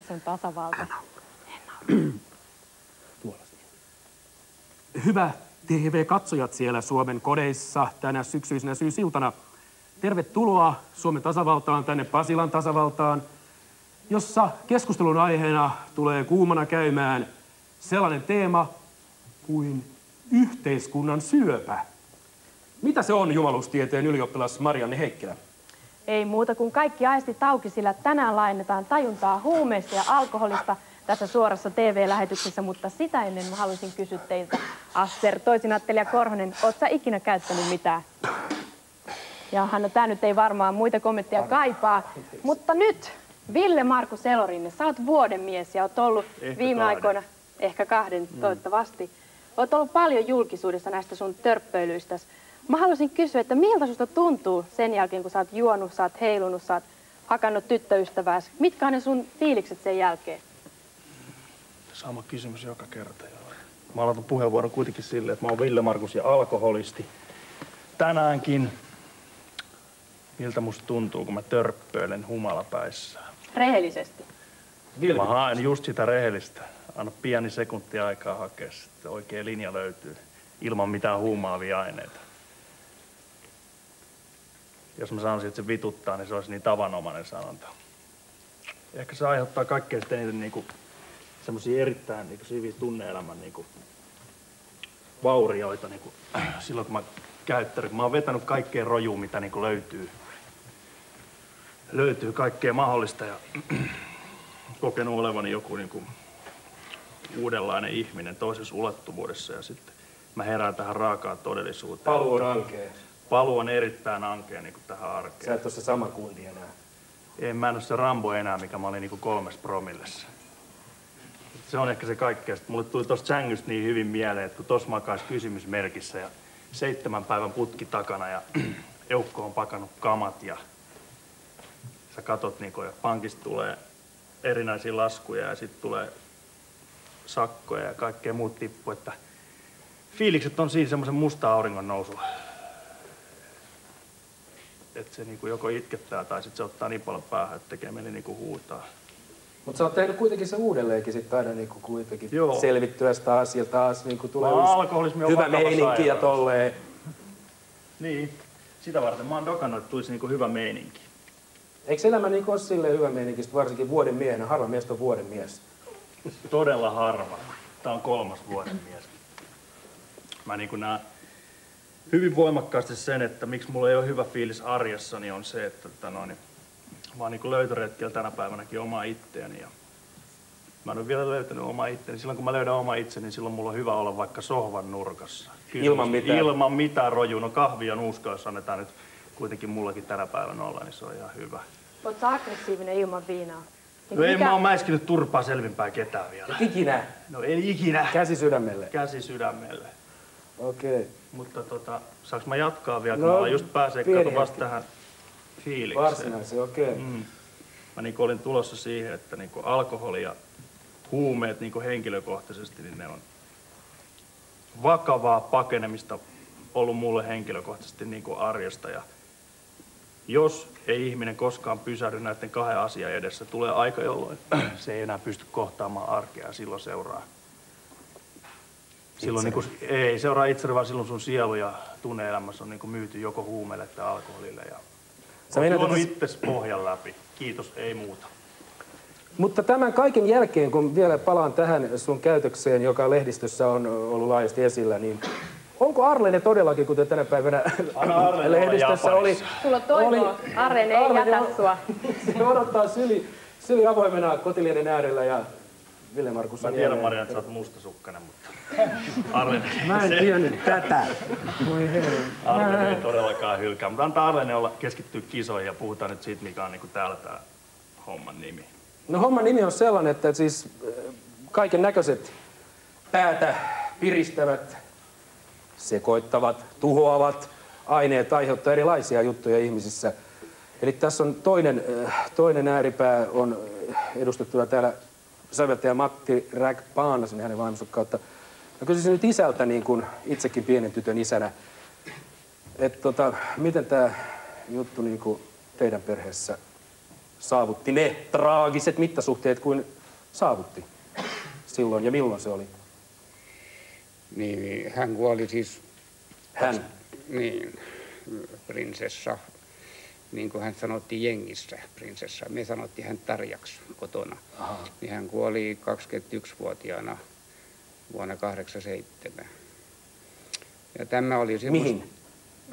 Sen tasavalta. Hyvä TV-katsojat siellä Suomen kodeissa tänä syksyisenä syysiltana. Tervetuloa Suomen tasavaltaan, tänne Pasilan tasavaltaan, jossa keskustelun aiheena tulee kuumana käymään sellainen teema kuin yhteiskunnan syöpä. Mitä se on, jumalustieteen ylioppilas Marianne Heikkilä? Ei muuta kuin kaikki aistit auki, sillä tänään laajennetaan tajuntaa huumeista ja alkoholista tässä suorassa TV-lähetyksessä, mutta sitä ennen mä haluaisin kysyä teiltä, Aster, toisinajattelija Korhonen, oot sä ikinä käyttänyt mitään? Ja Hanna, tää nyt ei varmaan muita kommentteja kaipaa, mutta nyt Ville Markus Elorinne, sä oot vuoden mies ja oot ollut viime aikoina, ehkä kahden toivottavasti, oot ollut paljon julkisuudessa näistä sun törppöilyistäsi. Mä haluaisin kysyä, että miltä susta tuntuu sen jälkeen, kun sä oot juonut, sä oot heilunut, sä oot hakannut tyttöystävääsi. Mitkä on ne sun fiilikset sen jälkeen? Sama kysymys joka kerta. Mä aloitan puheenvuoron kuitenkin silleen, että mä oon Ville Markus ja alkoholisti. Tänäänkin. Miltä musta tuntuu, kun mä törppöilen humalapäissään? Rehellisesti. Mä haen just sitä rehellistä. Anna pieni sekunti aikaa hakea, sitten oikea linja löytyy. Ilman mitään huumaavia aineita. Jos mä sanoisin, että se vituttaa, niin se olisi niin tavanomainen sanonta. Ehkä se aiheuttaa kaikkein sitten eniten niinku semmosia erittäin niinku syviä tunne-elämän niinku vaurioita niinku silloin, kun mä käyttänyt. Mä oon vetänyt kaikkea rojua, mitä niinku löytyy kaikkea mahdollista ja kokenut olevani joku niinku uudenlainen ihminen toisessa ulottuvuudessa ja sitten mä herään tähän raakaan todellisuuteen. Paluu on ankea. Paluu on erittäin ankea niin kuin tähän arkeen. Sä et ole se sama kundi enää. Mä en ole se Rambo enää, mikä mä olin niin kuin 3 promillessa. Se on ehkä se kaikkea. Sitten mulle tuli tosta sängystä niin hyvin mieleen, että kun tossa makaisi kysymysmerkissä ja 7 päivän putki takana ja eukko on pakannut kamat ja sä katot niin kuin, ja pankista tulee erinäisiä laskuja ja sitten tulee sakkoja ja kaikkea muut tippu, että fiilikset on siinä semmoisen musta auringon nousulla. Että se niinku joko itkettää tai sitten se ottaa niin paljon päähän, että tekee meni niinku huutaa. Mutta sä oot tehnyt kuitenkin se uudelleenkin sitten aina niinku kuitenkin selvittyä taas ja taas niinku tulee hyvä meininki ja tolleen. Niin, sitä varten mä oon dokannut, että tulisi niinku hyvä meininki. Eikö elämä niinku ole silleen hyvä meininki, varsinkin vuoden miehenä? Harva mies on vuoden mies. Todella harva. Tää on 3. vuoden mies. Mä niinku näen hyvin voimakkaasti sen, että miksi mulla ei ole hyvä fiilis arjessa, niin on se, että mä oon niinku löytöretkellä tänä päivänäkin oma itteeni. Ja mä en ole vielä löytänyt oma itteeni. Silloin kun mä löydän oma itseni, niin silloin mulla on hyvä olla vaikka sohvan nurkassa. Ilman mitään? Ilman mitään rojua. No kahvi ja nuuska, jos annetaan nyt kuitenkin mullakin tänä päivänä olla, niin se on ihan hyvä. Oot sä aggressiivinen ilman viinaa? No en mä oo mäiskinyt turpaa selvinpäin ketään vielä. Ikinä? No en ikinä. Käsi sydämelle? Käsi sydämelle. Okei. Mutta saaks mä jatkaa vielä, kun mä just pääsee kato vasta tähän fiilikseen. Varsinaisen, okei. Mä niinku olin tulossa siihen, että niinku alkoholi ja huumeet niinku henkilökohtaisesti, niin ne on vakavaa pakenemista ollut mulle henkilökohtaisesti niinku arjesta. Ja jos ei ihminen koskaan pysähdy näiden 2 asian edessä, tulee aika, jolloin se ei enää pysty kohtaamaan arkea ja silloin seuraa. Silloin niinku, ei seuraa itselle, vaan silloin sun sielu ja tunne-elämässä on niinku myyty joko huumeelle tai alkoholille. Ja oot juonut itses pohjan läpi. Kiitos, ei muuta. Mutta tämän kaiken jälkeen, kun vielä palaan tähän sun käytökseen, joka lehdistössä on ollut laajasti esillä, niin onko Arlene todellakin, kuten tänä päivänä lehdistössä oli... Sulla on toivoa. Arlene ei jätä sua. Se odottaa syli avoimena kotilieden äärellä ja Ville Markus on mä tiedän, Marianne, että sä oot mustasukkainen, mutta Arlene... Mä en tiennyt tätä. Voi Arlene ei todellakaan hylkää, mutta antaa Arlene olla keskittyä kisoihin ja puhutaan nyt siitä, mikä on niinku täällä tää homman nimi. No homman nimi on sellainen, että siis kaiken näköiset päätä piristävät, sekoittavat, tuhoavat aineet aiheuttaa erilaisia juttuja ihmisissä. Eli tässä on toinen ääripää on edustettuna täällä säveltäjä Matti Rägg-Paanasen hänen vaimonsa kautta. Mä kysyisin nyt isältä, niin kuin itsekin pienen tytön isänä, että miten tämä juttu niin kuin teidän perheessä saavutti ne traagiset mittasuhteet kuin saavutti silloin ja milloin se oli? Niin, hän kuoli siis... Hän? Niin, prinsessa, niin kuin hän sanottiin jengissä, prinsessa. Me sanottiin hän Tarjaksi kotona. Aha. Niin hän kuoli 21-vuotiaana vuonna 1987. Ja tämä oli se... Mihin?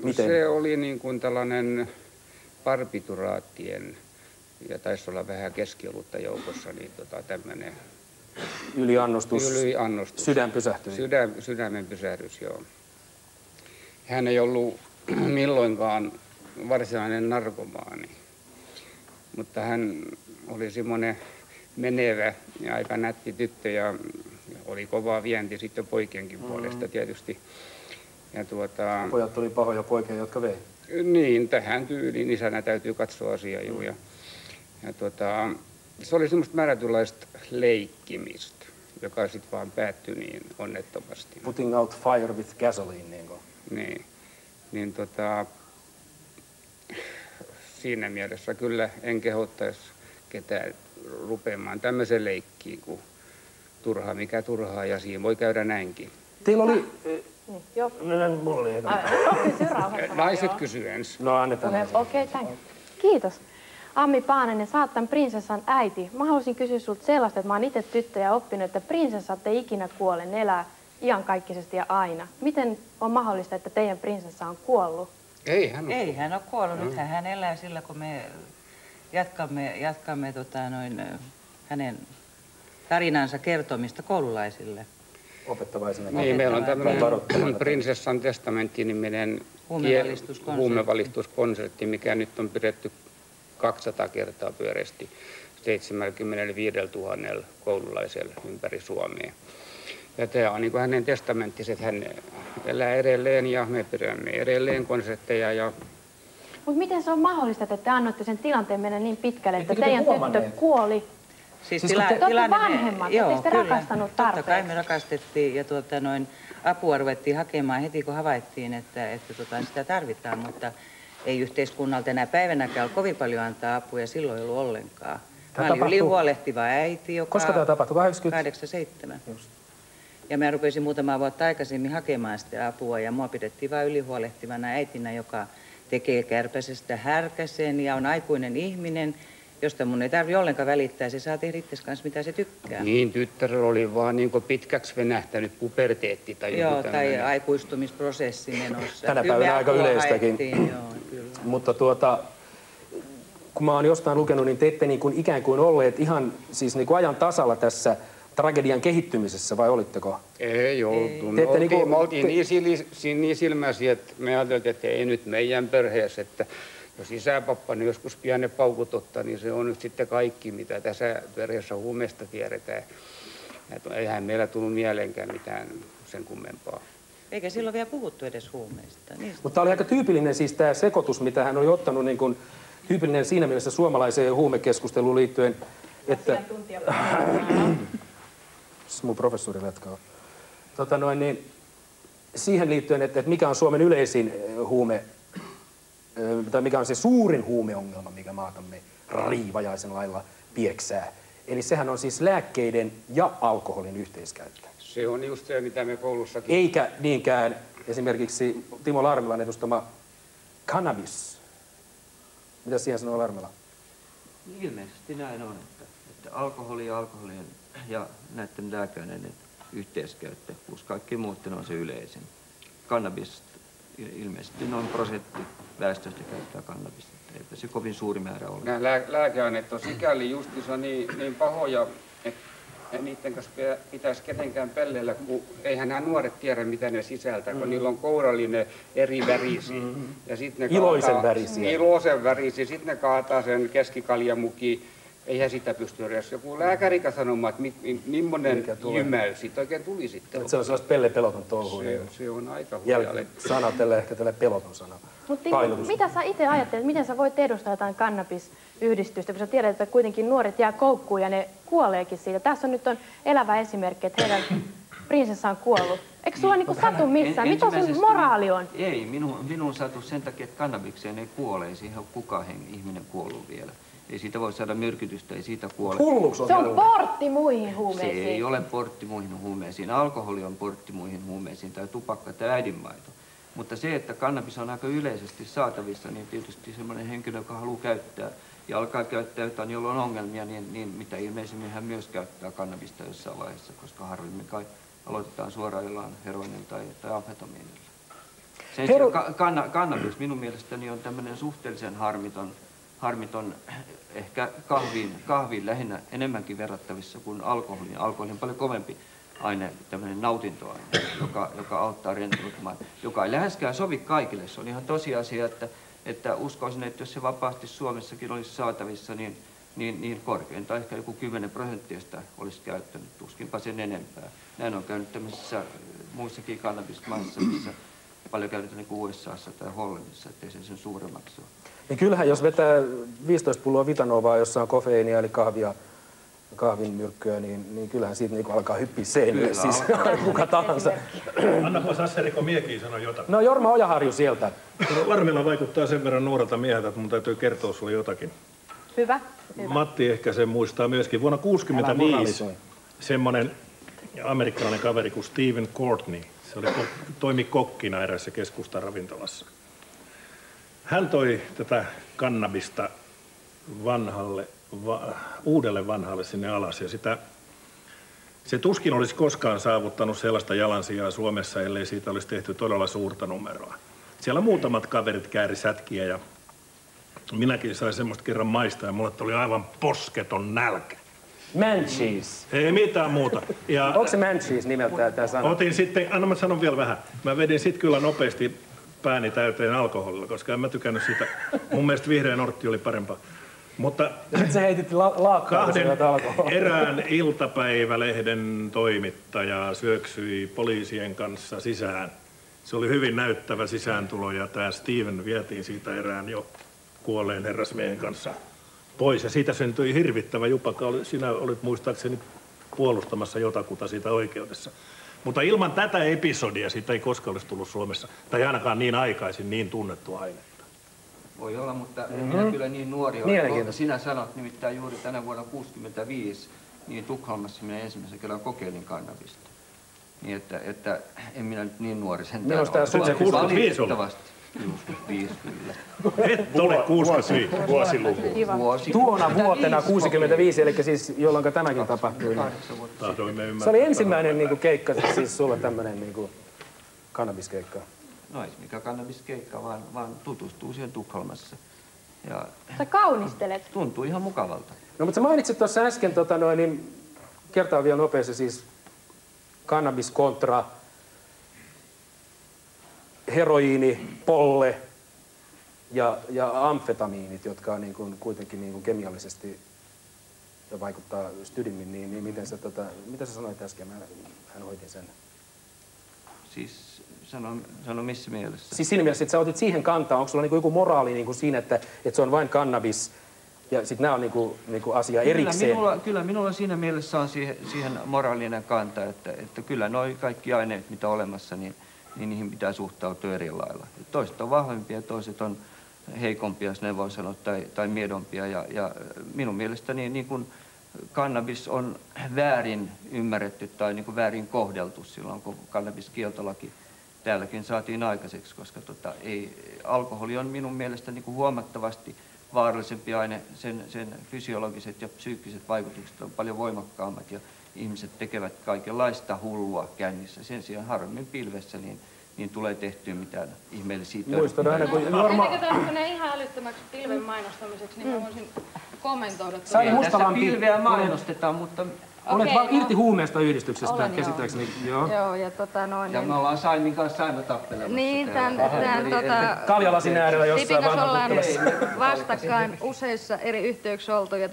Miten? Se oli niin kuin tällainen barbituraattien, ja taisi olla vähän keskiolutta joukossa, niin tämmöinen... Yliannostus. Sydän pysähtyi. Sydämen pysähdys, joo. Hän ei ollut milloinkaan varsinainen narkomaani, mutta hän oli semmoinen menevä ja aika nätti tyttö ja oli kova vienti sitten poikienkin puolesta tietysti. Ja Pojat oli pahoja poikia, jotka vei. Niin, tähän tyyliin isänä täytyy katsoa asiaa juu. Ja se oli semmoista määrätynlaista leikkimistä, joka sitten vaan päättyi niin onnettomasti. Putting out fire with gasoline, niin kuin. Niin siinä mielessä kyllä en kehottaisi ketään rupeamaan tämmöisen leikkiin, kun mikä turhaa, ja siinä voi käydä näinkin. Teillä oli... Joo. Mulla oli Naiset kysyy ensin. No annetaan. Okei, kiitos. Ammi Paananen, sä oot tämän prinsessan äiti. Mä haluaisin kysyä sulta sellaista, että mä oon itse tyttö ja oppinut, että prinsessat ei ikinä kuole, ne elää iankaikkisesti ja aina. Miten on mahdollista, että teidän prinsessa on kuollut? Ei hän ole kuollut. Nythän hän elää sillä, kun me jatkamme hänen tarinansa kertomista koululaisille. Opettavaisena. Niin, meillä on tämmöinen prinsessan testamentti-niminen huumevalistuskonsertti, mikä nyt on pidetty 200 kertaa pyöreästi 75 000 koululaisella ympäri Suomea. Ja tämä on niin kuin hänen testamenttinsa, että hän elää edelleen ja me pidämme edelleen konsertteja. Mutta miten se on mahdollista, että te annoitte sen tilanteen mennä niin pitkälle, että teidän tyttö kuoli? Siis tilanne vanhemmat, etteikö te rakastanut tarpeeksi? Totta kai me rakastettiin ja apua ruvettiin hakemaan heti, kun havaittiin, että sitä tarvitaan, mutta ei yhteiskunnalta tänä päivänäkään ole kovin paljon antaa apua ja silloin ei ollut ollenkaan. Mä olin ylihuolehtiva äiti, joka... Koska tämä tapahtui? 87. Ja mä rupesin muutamaa vuotta aikaisemmin hakemaan sitä apua ja mua pidettiin vain ylihuolehtivana äitinä, joka tekee kärpäsestä härkäsen ja on aikuinen ihminen, josta mun ei tarvitse ollenkaan välittää. Se saa tehdä itse kanssa, mitä se tykkää. Niin, tyttärellä oli vaan niin pitkäksi venähtänyt puberteetti tai joku joo, tai aikuistumisprosessi menossa. Tänä päivänä aika yleistäkin. Joo, kyllä. Mutta kun mä oon jostain lukenut, niin te ette niin kuin ikään kuin olleet ihan siis niin kuin ajan tasalla tässä tragedian kehittymisessä, vai olitteko? Ei oltu. Me oltiin niin silmäisiä, että me ajateltiin, että ei nyt meidän perheessä, että jos isäpappa niin joskus pienen paukut ottaa, niin se on nyt sitten kaikki, mitä tässä perheessä huumeesta tiedetään. Eihän meillä tullut mieleenkään mitään sen kummempaa. Eikä silloin vielä puhuttu edes huumeista. Mutta tämä oli aika tyypillinen siis tämä sekoitus, mitä hän oli ottanut niin kuin tyypillinen siinä mielessä suomalaiseen huumekeskusteluun liittyen, että... mun professori letkaa. Siihen liittyen, että mikä on Suomen yleisin huume, tai mikä on se suurin huumeongelma, mikä maatamme riivajaisen lailla pieksää. Eli sehän on siis lääkkeiden ja alkoholin yhteiskäyttö. Se on just se, mitä me koulussakin... Eikä niinkään esimerkiksi Timo Larmilan edustama cannabis. Mitä siihen sanoo Larmila? Ilmeisesti näin on, että alkoholi ja alkoholien ja näiden lääkeaineiden yhteiskäyttö plus kaikki muut on se yleisin. Kannabis, ilmeisesti noin prosentti väestöstä käyttää kannabista. Eipä se kovin suuri määrä ole. Nämä lääkeaineet on sikäli justiinsa niin pahoja, että niiden kanssa pitäisi ketenkään pelleillä, kun eihän nämä nuoret tiedä, mitä ne sisältää, kun niillä on kourallinen eri värisiä. Ja iloisen värisiä. Iloisen värisiä. Sitten ne kaataa sen keskikaljamukiin. Eihän sitä pysty edes joku lääkärikä sanomaan, että millainen jymäys siitä oikein tuli sitten. Se on sellaista pellepeloton touhua. Se on aika huijalle. Sana ehkä tälle peloton sana. Mutta mitä sä itse ajattelet, miten sä voit edustaa jotain kannabisyhdistystä, kun sä tiedät, että kuitenkin nuoret jää koukkuun ja ne kuoleekin siitä. Tässä nyt on elävä esimerkki, että heidän prinsessa on kuollut. Eikö sulla niinku satu missään? Mitä sun moraali on? Ei, minun satu sen takia, että kannabikseen ei kuole. Ei siihen ole kukaan ihminen kuollut vielä. Ei siitä voi saada myrkytystä, ei siitä kuole. Hulluks on Se on portti muihin Se huumeisiin. ei ole portti muihin huumeisiin. Alkoholi on portti muihin huumeisiin tai tupakka tai äidinmaito. Mutta se, että kannabis on aika yleisesti saatavissa, niin tietysti semmoinen henkilö, joka haluaa käyttää ja alkaa käyttää jotain, jolla on ongelmia, niin mitä ilmeisemmin hän myös käyttää kannabista jossain vaiheessa, koska harvemmin kai aloitetaan suoraan jollain heroinilla tai amfetamiinilla. Sen sijaan kannabis minun mielestäni on tämmöinen suhteellisen harmiton ehkä kahviin lähinnä enemmänkin verrattavissa kuin alkoholiin. Alkoholi on paljon kovempi aine, tämmöinen nautintoaine, joka auttaa rentoutumaan, joka ei läheskään sovi kaikille. Se on ihan tosiasia, että uskoisin, että jos se vapaasti Suomessakin olisi saatavissa, niin korkeintaan ehkä joku 10% sitä olisi käyttänyt, tuskinpa sen enempää. Näin on käynyt tämmöisissä muissakin kannabismaissa, missä paljon käytetään niin kuin USAssa tai Hollannissa, ettei se sen suuremmaksi ole. Niin kyllähän jos vetää 15 pulloa Vitanovaa, jossa on kofeiinia eli kahvin myrkkyä, niin kyllähän siitä niin alkaa hyppiä seinille, siis kuka tahansa. Annapas Asseriko miekin sanoa jotakin. No Jorma Ojaharju sieltä. Larmilla vaikuttaa sen verran nuorelta mieheltä, että mun täytyy kertoa sulle jotakin. Hyvä. Matti ehkä sen muistaa myöskin. Vuonna 1965 semmoinen amerikkalainen kaveri kuin Stephen Courtney, se toimi kokkina eräässä keskustaravintolassa. Hän toi tätä kannabista uudelle vanhalle sinne alas ja se tuskin olisi koskaan saavuttanut sellaista jalansijaa Suomessa, ellei siitä olisi tehty todella suurta numeroa. Siellä muutamat kaverit kääri sätkiä ja minäkin sain semmoista kerran maistaa ja mulle tuli aivan posketon nälkä. Mancheese. Ei mitään muuta. Ja onko se Mancheese nimeltään tämä sana? Otin sitten, anna mä sanon vielä vähän. Mä vedin sit kyllä nopeasti pääni täyteen alkoholilla, koska en mä tykännyt sitä. Mun mielestä vihreä nortti oli parempaa. Mutta sitten sä heitit laakkaan erään iltapäivälehden toimittaja syöksyi poliisien kanssa sisään. Se oli hyvin näyttävä sisääntulo ja tämä Steven vietiin siitä erään jo kuolleen herrasmiehen kanssa pois. Ja siitä syntyi hirvittävä jupakka. Sinä olit muistaakseni puolustamassa jotakuta siitä oikeudessa. Mutta ilman tätä episodia siitä ei koskaan olisi tullut Suomessa, tai ainakaan niin aikaisin niin tunnettu ainetta. Voi olla, mutta en minä kyllä niin nuori ole. Sinä sanot nimittäin juuri tänä vuonna 1965, niin Tukholmassa minä ensimmäisen kerran kokeilin kannabista. Niin että en minä nyt niin nuori sentään ole. Se 65 oli? 65 kyllä. Et ole 65. Vuosiluku. Tuona vuotena 65, eli siis jolloin tämäkin tapahtui. Se oli ensimmäinen niin kuin keikka, siis sulla tämmöinen niin kuin kannabiskeikka. No ei mikä kannabiskeikka, vaan tutustuu siihen Tukholmassa. Ja sä kaunistelet. Tuntuu ihan mukavalta. No mutta sä mainitsit tuossa äsken, niin kertaan vielä nopeasti siis kannabis kontra heroiini, polle ja amfetamiinit, jotka on niin kuin, kuitenkin niin kuin kemiallisesti vaikuttaa stydimmin, niin miten sä, mitä sä sanoit äsken? Hän hoitin sen. Siis sano missä mielessä? Siis siinä mielessä, että sä otit siihen kantaa. Onko sulla niin kuin joku moraali niin kuin siinä, että se on vain kannabis ja sitten nämä on niin kuin asia erikseen? Kyllä minulla siinä mielessä on siihen moraalinen kanta, että kyllä noi kaikki aineet, mitä on olemassa, niin niihin pitää suhtautua eri lailla. Toiset on vahvempia, toiset on heikompia, jos ne voi sanoa, tai miedompia. Ja minun mielestäni niin kuin kannabis on väärin ymmärretty tai niin kuin väärin kohdeltu silloin, kun kannabiskieltolaki täälläkin saatiin aikaiseksi, koska alkoholi on minun mielestäni niin kuin huomattavasti vaarallisempi aine. Sen fysiologiset ja psyykkiset vaikutukset on paljon voimakkaammat ja ihmiset tekevät kaikenlaista hullua kännissä. Sen sijaan harvemmin pilvessä niin tulee tehtyä mitään ihmeellisiä töitä. Muistan aina, kun Jorma... Ennen kuin tämä ihan älyttömäksi pilven mainostamiseksi, niin mä voisin kommentoida. Tässä pilveä mainostetaan, mutta... Olet vaan irti huumeesta yhdistyksestä, käsittääkseni. Joo, ja ja me ollaan Saimin kanssa aina tappelemassa. Niin, kaljalasin äärellä jossain ollaan vastakkain useissa eri yhteyksissä oltu. Ja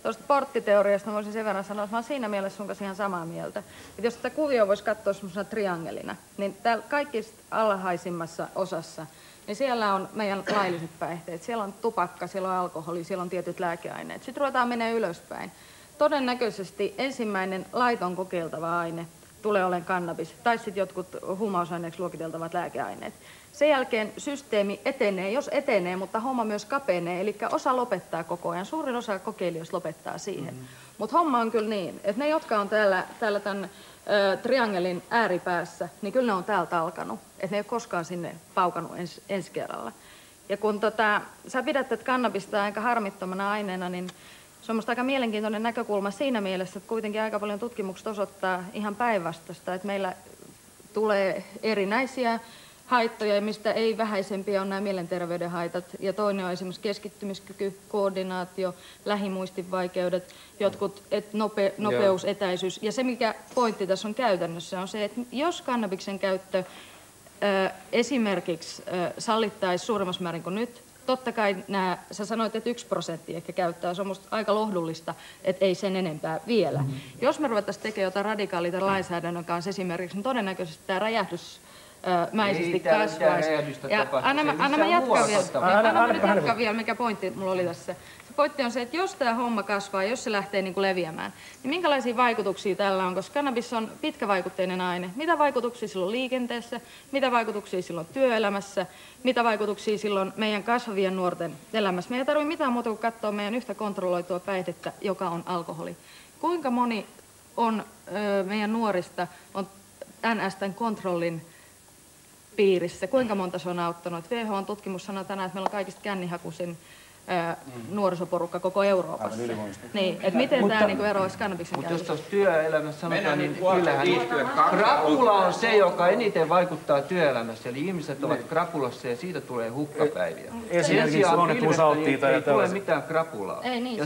tuosta porttiteoriasta voisin sen verran sanoa, että mä olen siinä mielessä sun kanssa ihan samaa mieltä. Että jos tätä kuvioa voisi katsoa semmoisena triangelina, niin täällä kaikista alhaisimmassa osassa, niin siellä on meidän lailliset päihteet. Siellä on tupakka, siellä on alkoholi, siellä on tietyt lääkeaineet. Sitten ruvetaan menemään ylöspäin. Todennäköisesti ensimmäinen laiton kokeiltava aine tulee olemaan kannabis tai sitten jotkut huumausaineeksi luokiteltavat lääkeaineet. Sen jälkeen systeemi etenee, jos etenee, mutta homma myös kapenee, eli osa lopettaa koko ajan. Suurin osa kokeilijoista lopettaa siihen. Mutta homma on kyllä niin, että ne, jotka on täällä tämän triangelin ääripäässä, niin kyllä ne on täältä alkanut. Että ne ei ole koskaan sinne paukannut ensi kerralla. Ja kun sä pidät tätä kannabista aika harmittomana aineena, niin se on musta aika mielenkiintoinen näkökulma siinä mielessä, että kuitenkin aika paljon tutkimukset osoittaa ihan päinvastaista, että meillä tulee erinäisiä haittoja, mistä ei vähäisempiä on nämä mielenterveyden haitat. Ja toinen on esimerkiksi keskittymiskyky, koordinaatio, lähimuistivaikeudet, jotkut nopeus, etäisyys. Ja se, mikä pointti tässä on käytännössä, on se, että jos kannabiksen käyttö esimerkiksi sallittaisiin suuremmassa määrin kuin nyt, totta kai sä sanoit, että 1% ehkä käyttää, se on musta aika lohdullista, että ei sen enempää vielä. Jos me ruvettaisiin tekemään jotain radikaalia tämän lainsäädännön kanssa esimerkiksi, niin todennäköisesti tämä räjähdysmäisesti kasvaisi. Anna mä jatkaa vielä, mikä pointti mulla oli tässä. Se pointti on se, että jos tämä homma kasvaa, jos se lähtee niin kuin leviämään, niin minkälaisia vaikutuksia tällä on, koska kannabis on pitkävaikutteinen aine. Mitä vaikutuksia sillä on liikenteessä, mitä vaikutuksia sillä on työelämässä, mitä vaikutuksia sillä on meidän kasvavien nuorten elämässä. Me ei tarvitse mitään muuta kuin katsoa meidän yhtä kontrolloitua päihdettä, joka on alkoholi. Kuinka moni on meidän nuorista on NS-tän kontrollin piirissä? Kuinka monta se on auttanut? WHO:n tutkimus sanoo tänään, että meillä on kaikista kännihakuisin nuorisoporukka koko Euroopassa. Niin, että miten tämä niinku eroaisi kannabiksen käytöstä? Mutta jos tuossa työelämässä sanotaan, niin kyllähän krapula on se, joka eniten vaikuttaa työelämässä. Eli ihmiset ovat krapulassa ja siitä tulee hukkapäiviä. Esimerkiksi onnettomuusalttiita ei tule mitään krapulaa. Ei niin,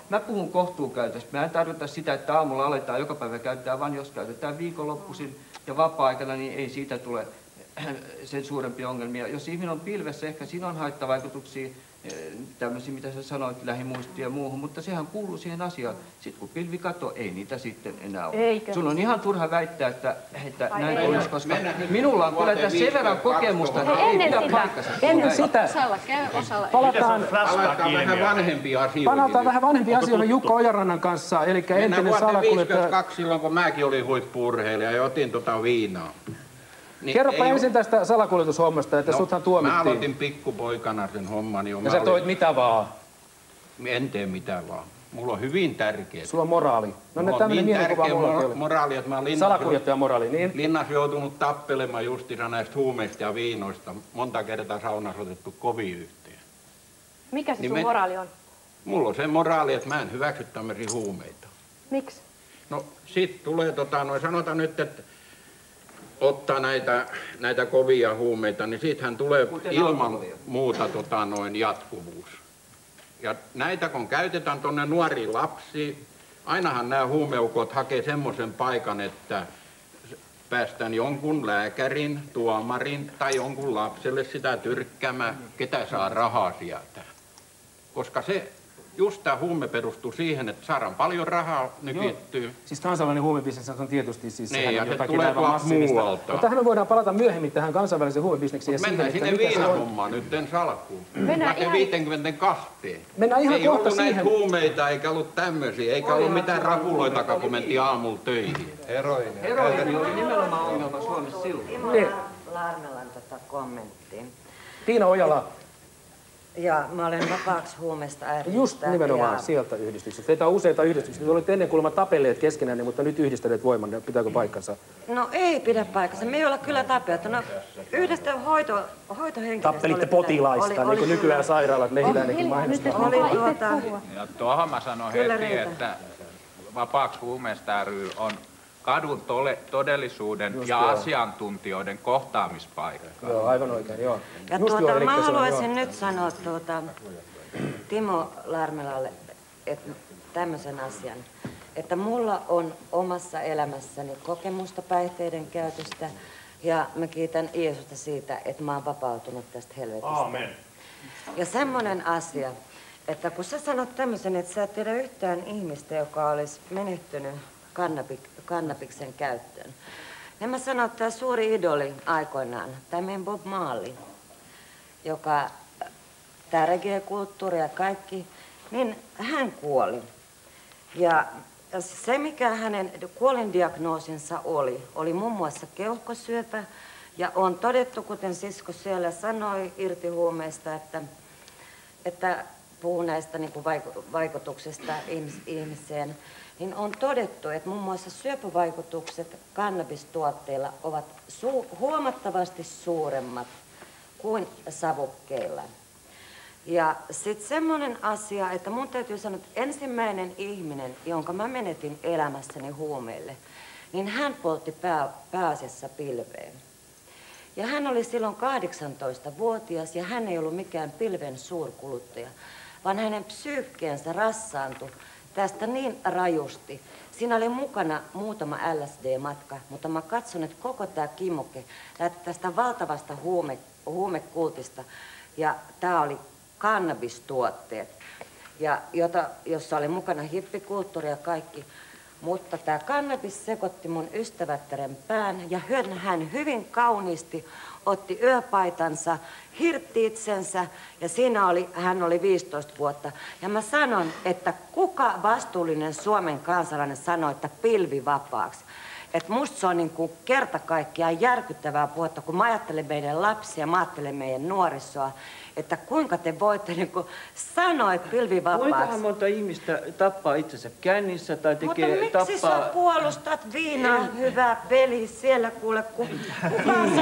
mä puhun kohtuukäytöstä. Mä en tarkoita sitä, että aamulla aletaan joka päivä käyttää, vaan jos käytetään viikonloppuisin ja vapaa-aikana, niin ei siitä tule sen suurempia ongelmia. Jos ihminen on pilvessä, ehkä siinä on haittavaikutuksia, tämmöisiä, mitä sä sanoit, lähimuistiin ja muuhun, mutta sehän kuuluu siihen asiaan. Sitten kun pilvi katoo, ei niitä sitten enää ole. Eikö? Sun on ihan turha väittää, että näin olisi, koska minulla on kyllä tässä sen verran kokemusta, että ei pidä paikkansa. Ennen sitä Osalla käy, osalla ei. palataan Vähän vanhempia asioita. Palataan vähän vanhempia asioita Jukka Ojarannan kanssa, eli entinen salakuljettaja. 1952 silloin, kun mäkin olin huippu-urheilija ja otin viinaa. Niin kerropa ensin tästä salakuljetushommasta, että suthan tuomittiin. Mä aloitin pikkupoikana sen homman. Ja sä toit mitä vaan? En tee mitään vaan. Mulla on hyvin tärkeää. Sulla on moraali. No ne tämmönen niin mielikuva mulla oli. Moraali, että mä olen salakuljettajan moraali, niin? Linnassa joutunut tappelemaan justiinsa näistä huumeista ja viinoista. Monta kertaa saunassa otettu kovin yhteen. Mikä se sun moraali on? Mulla on se moraali, että mä en hyväksy tämmöisiä huumeita. Miksi? No sit tulee sanotaan nyt, että ottaa näitä kovia huumeita, niin siitähän tulee ilman muuta jatkuvuus. Ja näitä kun käytetään tuonne nuoriin lapsiin, ainahan nämä huumeukot hakee semmoisen paikan, että päästään jonkun lääkärin, tuomarin tai jonkun lapselle sitä tyrkkäämään, ketä saa rahaa sieltä. Koska just tämä huume perustuu siihen, että saadaan paljon rahaa nykyttyä. Siis kansainvälinen huumebisnes on tietysti siis niin, ja se tulee muualta. Mutta tähän me voidaan palata myöhemmin tähän kansainväliseen huumebisnekseen. Mennään sinne viinahommaan nyt salkkuun. Mennään 52. Mennään ihan ei kohta ollut siihen. Näitä huumeita, eikä ollut tämmöisiä, eikä ollut mitään rapuloitakaan, kun mentiin aamulla töihin. Heroini oli nimenomaan ongelma Suomessa silloin. Timo Larmelan kommenttiin. Tiina Ojala. Ja mä olen vapaaksi huumeesta ääristä. Just nimenomaan sieltä yhdistyksestä. Teitä on useita yhdistyksiä. Te olitte ennen kuulemma tapelleet keskenään, mutta nyt yhdistäneet voiman. Pitääkö paikkansa? No ei pidä paikkansa. Me ei olla kyllä tapeltu. No yhdestä hoitohenkilöstä. Tappelitte potilaista, niin kuin nykyään sairaalat Mehiläinenkin mainostaa. Ja tuohon mä sanon heti, että vapaaksi huumeesta ry on kadun todellisuuden just ja asiantuntijoiden kohtaamispaikka. Joo, aivan oikein, joo. Ja mä haluaisin nyt sanoa Timo Larmelalle tämmöisen asian, että mulla on omassa elämässäni kokemusta päihteiden käytöstä ja mä kiitän Jeesusta siitä, että mä oon vapautunut tästä helvetistä. Aamen. Ja semmoinen asia, että kun sä sanot tämmöisen, että sä et tiedä yhtään ihmistä, joka olisi menehtynyt kannabiksen käyttöön. Ja mä sanon, että tämä suuri idoli aikoinaan, tämä meidän Bob Marley, joka tämä reggae-kulttuuri ja kaikki, niin hän kuoli. Ja se, mikä hänen kuolindiagnoosinsa oli muun muassa keuhkosyöpä. Ja on todettu, kuten sisko siellä sanoi irti huumeista, että puhuu näistä niin kuin vaikutuksista ihmiseen, niin on todettu, että muun muassa syöpävaikutukset kannabistuotteilla ovat huomattavasti suuremmat kuin savukkeilla. Ja sitten semmoinen asia, että mun täytyy sanoa, että ensimmäinen ihminen, jonka mä menetin elämässäni huumeille, niin hän poltti pääasiassa pilveen. Ja hän oli silloin 18-vuotias ja hän ei ollut mikään pilven suurkuluttaja, vaan hänen psyykkeensä rassaantui tästä niin rajusti. Siinä oli mukana muutama LSD-matka, mutta mä katson, että koko tämä kimuke lähti tästä valtavasta huumekultista. Ja tämä oli kannabistuotteet, jossa oli mukana hippikulttuuri ja kaikki. Mutta tämä kannabis sekoitti mun ystävättären pään ja hän hyvin kauniisti otti yöpaitansa, hirtti itsensä ja hän oli 15 vuotta. Ja mä sanon, että kuka vastuullinen Suomen kansalainen sanoi, että pilvivapaaksi. Että musta se on niin kuin kerta kaikkiaan järkyttävää puhetta, kun mä ajattelen meidän lapsia, mä ajattelen meidän nuorisoa, että kuinka te voitte niin kuin sanoa, että pilvivapaaksi. Kuinkahan monta ihmistä tappaa itsensä kännissä tai tekee mutta miksi sä puolustat viinaa, hyvä veli, siellä kuule, kuka on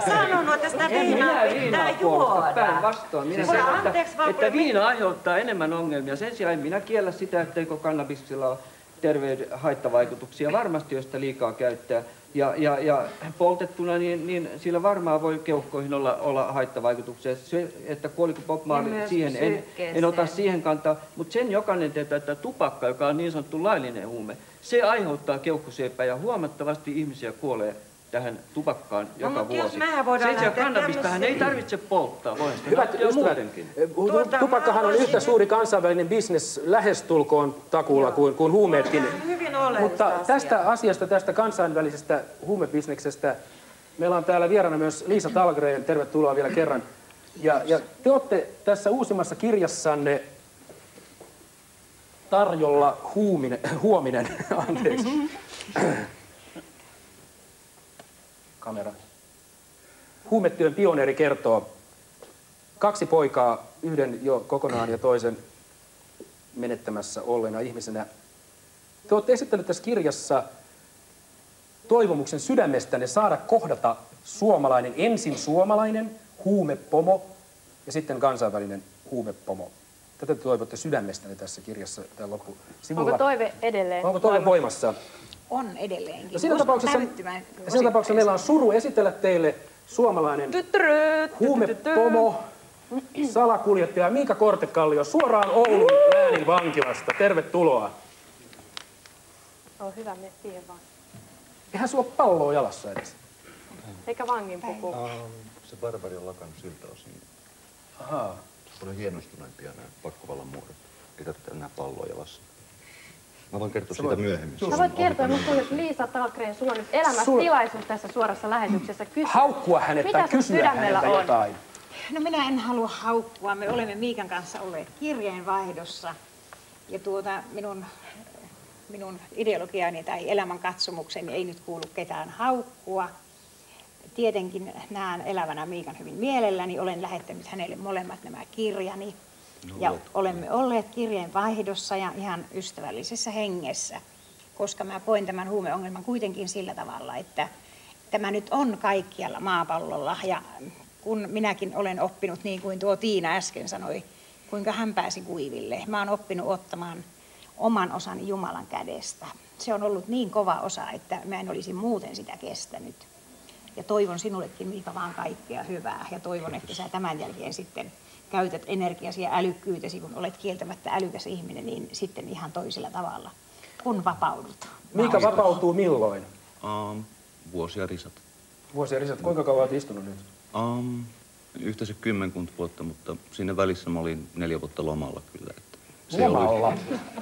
sanonut, että sitä viinaa pitää juoda? Päinvastoin. Minä sanon, että viina aiheuttaa enemmän ongelmia. Sen sijaan minä kiellä sitä, etteikö kannabiksilla ole terveyden haittavaikutuksia. Varmasti, jos sitä liikaa käyttää. Ja poltettuna, niin sillä varmaan voi keuhkoihin olla haittavaikutuksia. Se, että kuoliko Bob Marley, siihen en ota siihen kantaa. Mutta sen jokainen tietää, että tupakka, joka on niin sanottu laillinen huume, se aiheuttaa keuhkosyöpää ja huomattavasti ihmisiä kuolee tähän tupakkaan joka vuosi. Sen sijaan kannabistahan ei tarvitse polttaa. Hyvät ystävät, tupakkahan on yhtä suuri kansainvälinen bisnes lähestulkoon takuulla kuin huumeetkin. Mutta tästä asiasta, tästä kansainvälisestä huumebisneksestä, meillä on täällä vieraana myös Liisa Tallgren. Tervetuloa vielä kerran. Ja te olette tässä uusimmassa kirjassanne tarjolla huominen, anteeksi. Kamera. Huumetyön pioneeri kertoo 2 poikaa, yhden jo kokonaan ja toisen menettämässä olleena ihmisenä. Te olette esittäneet tässä kirjassa toivomuksen sydämestänne saada kohdata ensin suomalainen huumepomo ja sitten kansainvälinen huumepomo. Tätä te toivotte sydämestänne tässä kirjassa tämän loppusivulla. Onko toive edelleen? Onko toive voimassa? On edelleenkin. No siinä tapauksessa meillä on suru esitellä teille suomalainen huumepomo, salakuljettaja Miika Kortekallio suoraan Oulun läänin vankilasta. Tervetuloa. On hyvä, mene siihen vaan. Eihän sulla palloa jalassa edes. Eikä vangin puku. Se barbari on lakannut siltä osin. Ahaa. Se on hienostuneempia nämä pakkovallan muodot. Ei tarvitse enää palloa jalassa. Mä voin kertoa siitä myöhemmin. Sä voit kertoa, mutta Liisa Tallgren, sulla on nyt elämästilaisuus tässä suorassa lähetyksessä. Haukkua hänet tai kysyä häneltä jotain. No minä en halua haukkua. Me olemme Miikan kanssa olleet kirjeenvaihdossa. Ja minun ideologiani tai elämänkatsomukseni ei nyt kuulu ketään haukkua. Tietenkin näen elävänä Miikan hyvin mielelläni. Olen lähettänyt hänelle molemmat nämä kirjani. Ja olemme olleet kirjeenvaihdossa ja ihan ystävällisessä hengessä, koska mä koen tämän huumeongelman kuitenkin sillä tavalla, että tämä nyt on kaikkialla maapallolla. Ja kun minäkin olen oppinut, niin kuin tuo Tiina äsken sanoi, kuinka hän pääsi kuiville. Mä oon oppinut ottamaan oman osani Jumalan kädestä. Se on ollut niin kova osa, että mä en olisi muuten sitä kestänyt. Ja toivon sinullekin, Miika, vaan kaikkea hyvää. Ja toivon, että sä tämän jälkeen sitten käytät energiasi ja älykkyytesi, kun olet kieltämättä älykäs ihminen, niin sitten ihan toisella tavalla, kun vapaudut. Miika vapautuu milloin? Vuosia risat. Vuosia risat. Kuinka kauan olet istunut nyt? Yhteensä 10 vuotta, mutta siinä välissä mä olin 4 vuotta lomalla kyllä. Lomalla?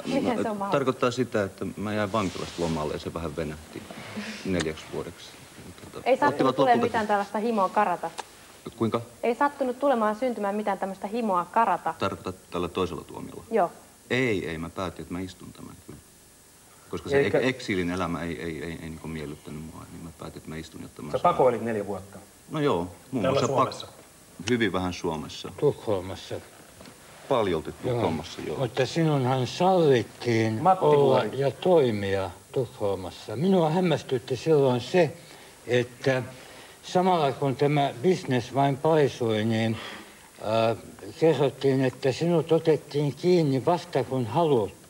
Miten se on mahdollista? Tarkoittaa sitä, että mä jäin vankilasta lomalle ja se vähän venähti 4 vuodeksi. Ei sattunut tulemaan mitään tällaista himoa karata. Kuinka? Ei sattunut syntymään mitään tämmöistä himoa karata. Tarkoitat tällä toisella tuomiolla? Joo. Ei, mä päätin, että mä istun tämän kyllä. Koska se eksiilin elämä ei niin kuin miellyttänyt mua, niin mä päätin, että mä istun, jotta mä Sä pakoilit 4 vuotta? No joo, muun muassa hyvin vähän Suomessa. Tukholmassa. Paljolti Tukholmassa, joo. Mutta sinunhan sallittiin olla ja toimia Tukholmassa. Minua hämmästytti silloin se, että samalla kun tämä business vain paisui, niin kerrottiin, että sinut otettiin kiinni vasta kun haluttiin.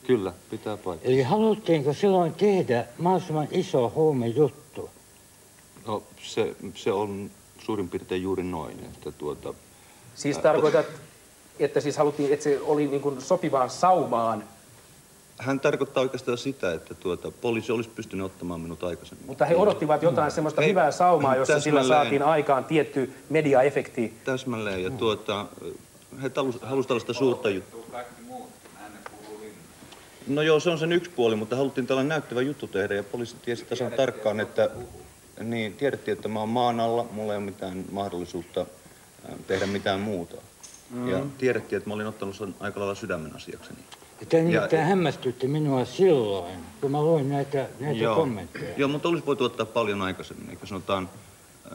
Kyllä, pitää paikkaa. Eli haluttiinko silloin tehdä mahdollisimman iso huumejuttu? No se on suurin piirtein juuri noin, että Siis tarkoitat, että siis haluttiin, että se oli niin kuin sopivaan saumaan? Hän tarkoittaa oikeastaan sitä, että poliisi olisi pystynyt ottamaan minut aikaisemmin. Mutta he odottivat jotain semmoista hyvää saumaa, jossa sillä saatiin aikaan tietty mediaefekti. Täsmälleen, ja he halusivat tällaista suurta juttua. No joo, se on sen yksi puoli, mutta haluttiin tällainen näyttävä juttu tehdä, ja poliisi tiesi tasan tarkkaan, että niin, tiedettiin, että mä oon maan alla, mulla ei ole mitään mahdollisuutta tehdä mitään muuta. Ja tiedettiin, että mä olin ottanut sen aika lailla sydämen asiakseni. Tämä hämmästytti minua silloin, kun mä luin näitä kommentteja. Joo, mutta olisi voitu ottaa paljon aikaisemmin. Eikä sanotaan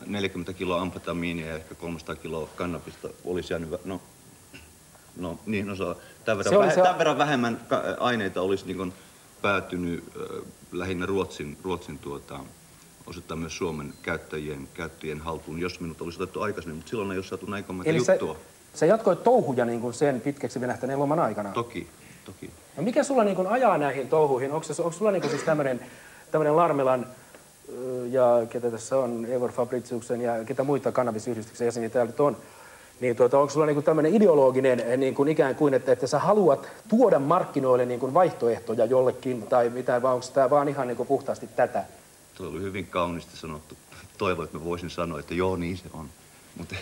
40 kiloa amfetamiinia ja ehkä 300 kiloa kannabista olisi jäänyt... Tämän verran vähemmän aineita olisi niin päätynyt lähinnä Ruotsin osittain myös Suomen käyttäjien haltuun, jos minut olisi otettu aikaisemmin, mutta silloin ei ole saatu näin komeita juttua. Sä jatkoit touhuja niin kuin sen pitkäksi venähtäneen loman aikana? Toki. No mikä sulla niin kuin ajaa näihin touhuihin? Onko sulla niin kuin siis tämmöinen Larmelan ja ketä tässä on, Evor Fabritiuksen ja ketä muita kannabisyhdistyksen jäseniä täällä on, niin onko sulla niin kuin tämmöinen ideologinen niin kuin ikään kuin, että sä haluat tuoda markkinoille niin kuin vaihtoehtoja jollekin tai mitä, vai onko tämä vaan ihan niin kuin puhtaasti tätä? Tuo oli hyvin kauniisti sanottu. Toivon, että mä voisin sanoa, että joo, niin se on. Mutta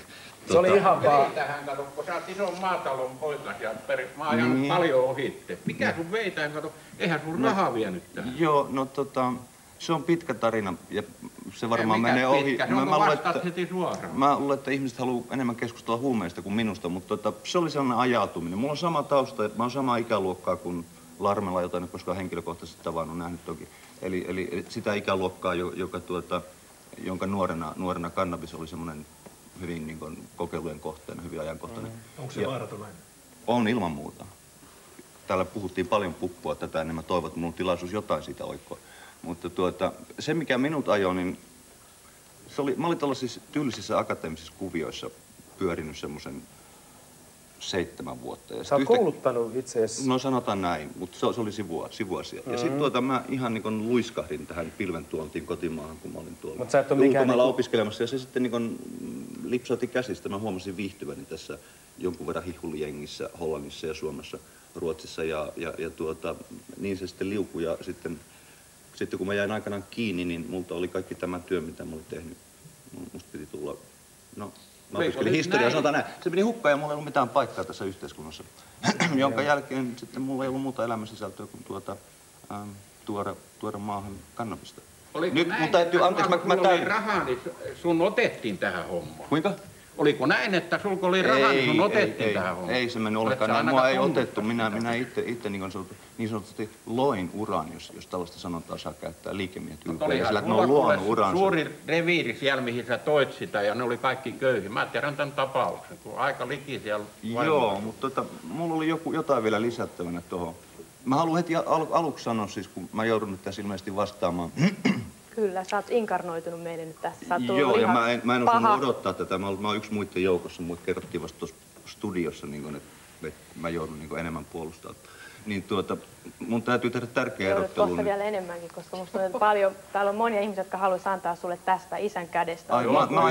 se oli ihan vaan... Veitähän, kato, kun sä oot ison maatalon poikas ja mä oon ajanut paljon ohitte. Mikä sun veitähän, kato, eihän sun rahaa vienyt tähän. Joo, se on pitkä tarina ja se varmaan menee ohi. Mä luulen, että ihmiset haluaa enemmän keskustella huumeista kuin minusta, mutta se oli sellainen ajautuminen. Mulla on sama tausta, mä oon samaa ikäluokkaa kuin Larmela, jota en ole koskaan henkilökohtaisesti tavannut, nähnyt toki. Eli sitä ikäluokkaa, jonka nuorena kannabis oli semmoinen hyvin niin kuin kokeilujen kohteena, hyvin ajankohtainen. Onko se vaaraton? On ilman muuta. Täällä puhuttiin paljon puppua tätä, niin mä toivon, että minulla on tilaisuus jotain siitä oikoa. Mutta se, mikä minut ajoi, niin mä olin tällaisissa tyylisissä akateemisissa kuvioissa pyörinyt semmoisen 7 vuotta. Ja sä oot kouluttanut itseäsi? No sanotaan näin, mutta se oli sivuasia. Ja sitten mä ihan niin kuin luiskahdin tähän pilven tuontiin kotimaahan, kun mä olin tuolla ulkomailla opiskelemassa. Ja se sitten niin kuin lipsautti käsistä. Mä huomasin viihtyväni tässä jonkun verran hihulijengissä Hollannissa ja Suomessa, Ruotsissa. Ja niin se sitten liukui. Ja sitten kun mä jäin aikanaan kiinni, niin multa oli kaikki tämä työ, mitä mä olin tehnyt. Musta piti tulla... Mä opiskelin historiaa, sanotaan näin. Se meni hukkaan ja mulla ei ollut mitään paikkaa tässä yhteiskunnassa. Jonka jälkeen sitten mulla ei ollut muuta elämänsisältöä kuin tuoda maahan kannabista. Oliko näin, että sulla oli rahaa, niin sun otettiin tähän hommaan? Kuinka? Oliko näin, että sulla oli rahaa, niin sun otettiin tähän hommaan? Ei se mennyt ollenkaan näin. Mua ei otettu. Minä itse niin sanotusti loin uran, jos tällaista sanontaa saa käyttää liikemiehet ylpeillä. Sillä ne on luonut uransa. Suuri reviiri siellä, mihin sä toit sitä, ja ne oli kaikki köyhiä. Mä tiedän tämän tapauksen, kun aika liki siellä Joo, mutta mulla oli jotain vielä lisättävänä tuohon. Mä haluan heti aluksi sanoa siis, kun mä joudun nyt tässä ilmeisesti vastaamaan. Kyllä, sä oot inkarnoitunut meille nyt tässä. Sä oot tullut joo, ihan ja mä en osannut odottaa tätä. Mä oon yksi muiden joukossa. Mulle kerrottiin vasta tuossa studiossa, niin että mä joudun niin enemmän puolustamaan. Niin mun täytyy tehdä tärkeä erottelu. Kohta vielä enemmänkin, koska musta on paljon, täällä on monia ihmisiä, jotka haluaisi antaa sulle tästä isän kädestä. Mä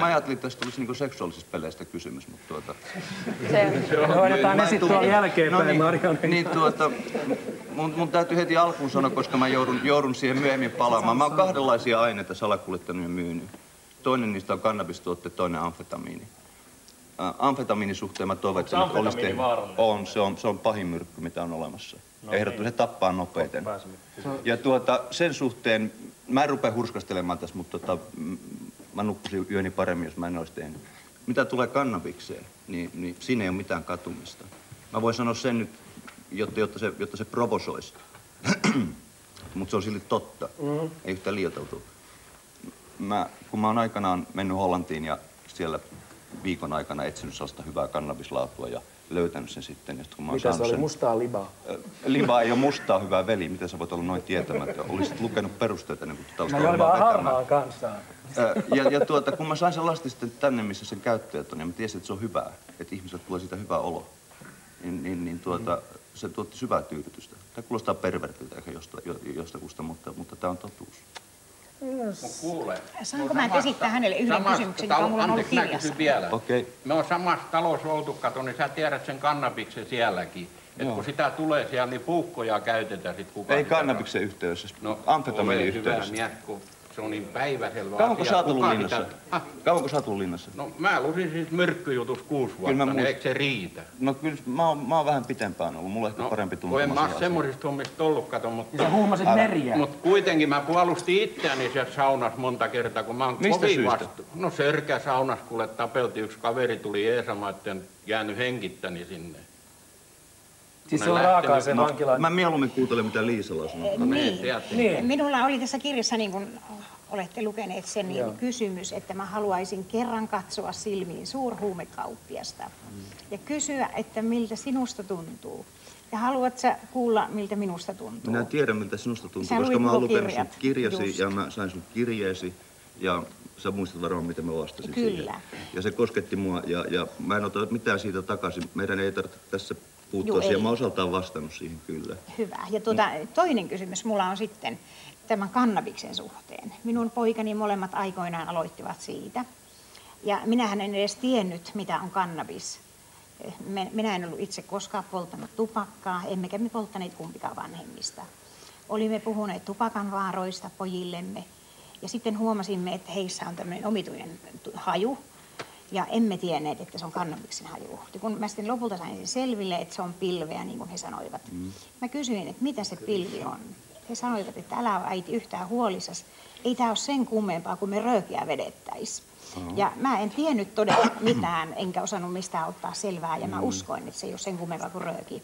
ajattelin, että tästä tulisi niinku seksuaalisista peleistä kysymys, mutta Se hoidetaan ne sitten tuolla jälkeenpäin, Marianne. Niin mun täytyy heti alkuun sanoa, koska mä joudun siihen myöhemmin palaamaan. Mä oon kahdenlaisia aineita salakuljettanut ja myynyt. Toinen niistä on kannabistuotteet, toinen amfetamiini. Amfetamiinin suhteen mä toivon, että se olisi tehnyt. Se on pahin myrkky, mitä on olemassa. Ehdottomasti se tappaa nopeiten. Ja sen suhteen, mä en rupea hurskastelemaan tässä, mutta mä nukkusin yöni paremmin, jos mä en olisi tehnyt. Mitä tulee kannabikseen, niin siinä ei ole mitään katumista. Mä voin sanoa sen nyt, jotta se provosoisi. mutta se on silti totta. Ei yhtään liioiteltu. Kun mä oon aikanaan mennyt Hollantiin ja siellä viikon aikana etsinyt sellaista hyvää kannabislaatua ja löytänyt sen sitten. Kun mä mitä se oli? Mustaa libaa? Libaa ei ole mustaa, hyvää veli. Miten sä voit olla noin tietämättä? Olisit lukenut perusteita ennen kuin tällaista mä join harmaa kansaa. Kun mä sain sen lastin sitten tänne, missä sen käyttäjät on, ja mä tiesin, että se on hyvää, että ihmiset tulee siitä hyvä olo, se tuotti syvää tyydytystä. Tämä kuulostaa pervertiltä ehkä jostakusta, mutta tämä on totuus. Kuule. Saanko mä esittää hänelle yhden kysymyksen, joka mulla on ollut kirjassa? Okay. Me on samassa talossa oltu, kato, niin sä tiedät sen kannabiksen sielläkin. Että kun sitä tulee siellä, niin puukkoja käytetään sit kukaan. Ei kannabiksen yhteydessä, amfetamiinin yhteydessä. Se on niin päiväselvä Kauanko sä oot ollut linnassa? Kauanko sä oot ollut linnassa? No mä lusin siis myrkkyjutus 6 vuotta, niin eikö se riitä? No kyllä mä oon vähän pitempään ollut, mulla on ehkä parempi tuntuma siihen asiaan. En mä semmoisista hommista ollut, kato, mutta... Sä huumasit meriä. Mutta kuitenkin mä puolustin itseäni siellä saunassa monta kertaa, kun mä oon kovin vastu. No Sörkä saunassa, kuule tapeltiin, yksi kaveri tuli eesamaan, etten jäänyt hengittäni sinne. Siis se on raakaa se vankila. Mä mieluummin kuuntelen, mitä Liisalla sanoo. Niin. Minulla oli tässä kirjassa, niin kuin olette lukeneet sen, niin kysymys, että mä haluaisin kerran katsoa silmiin suurhuumekauppiasta ja kysyä, että miltä sinusta tuntuu. Ja haluat sä kuulla, miltä minusta tuntuu? Minä tiedän, miltä sinusta tuntuu, koska mä oon lukenut sun kirjasi ja mä sain sun kirjeesi ja sä muistat varmaan, miten mä vastasin siihen. Ja se kosketti mua ja mä en ota mitään siitä takaisin. Meidän ei tarvitse tässä puuttua siihen. Mä osaltaan vastannut siihen kyllä. Hyvä. Ja toinen kysymys mulla on sitten tämän kannabiksen suhteen. Minun poikani molemmat aikoinaan aloittivat siitä. Ja minähän en edes tiennyt, mitä on kannabis. Minä en ollut itse koskaan polttanut tupakkaa, emmekä me polttaneet kumpikaan vanhemmista. Olimme puhuneet tupakan vaaroista pojillemme. Ja sitten huomasimme, että heissä on tämmöinen omituinen haju. Ja emme tienneet, että se on kannabiksen haju. Ja kun mä sitten lopulta sain sen selville, että se on pilveä, niin kuin he sanoivat. Mä kysyin, että mitä se pilvi on. He sanoivat, että älä ole äiti yhtään huolissasi. Ei tämä ole sen kummempaa, kuin me röökiä vedettäisiin. Ja mä en tiennyt todella mitään, enkä osannut mistään ottaa selvää. Ja mä uskoin, että se ei ole sen kummempaa kuin rööki.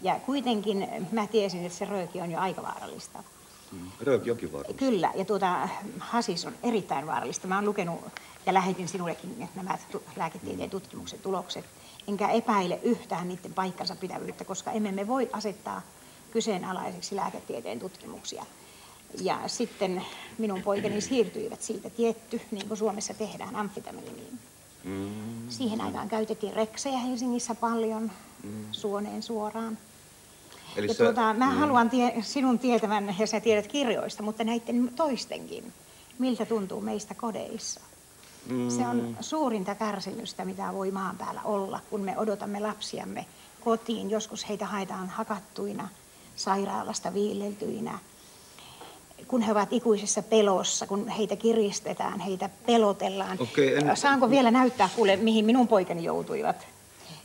Ja kuitenkin mä tiesin, että se rööki on jo aika vaarallista. Rööki onkin vaarallista. Kyllä, ja hasis on erittäin vaarallista. Mä oon lukenut ja lähetin sinullekin nämä lääketieteen tutkimuksen tulokset. Enkä epäile yhtään niiden paikkansa pitävyyttä, koska emme me voi asettaa kyseenalaiseksi lääketieteen tutkimuksia. Ja sitten minun poikani siirtyivät siitä tietty, niin kuin Suomessa tehdään, amfetamiiniin. Siihen aikaan käytettiin reksejä Helsingissä paljon, suoneen suoraan. Eli mä haluan sinun tietävän, ja sä tiedät kirjoista, mutta näiden toistenkin, miltä tuntuu meistä kodeissa. Se on suurinta kärsimystä, mitä voi maan päällä olla, kun me odotamme lapsiamme kotiin. Joskus heitä haetaan hakattuina, sairaalasta viileltyinä, kun he ovat ikuisessa pelossa, kun heitä kiristetään, heitä pelotellaan. Saanko vielä näyttää, kuule, mihin minun poikani joutuivat?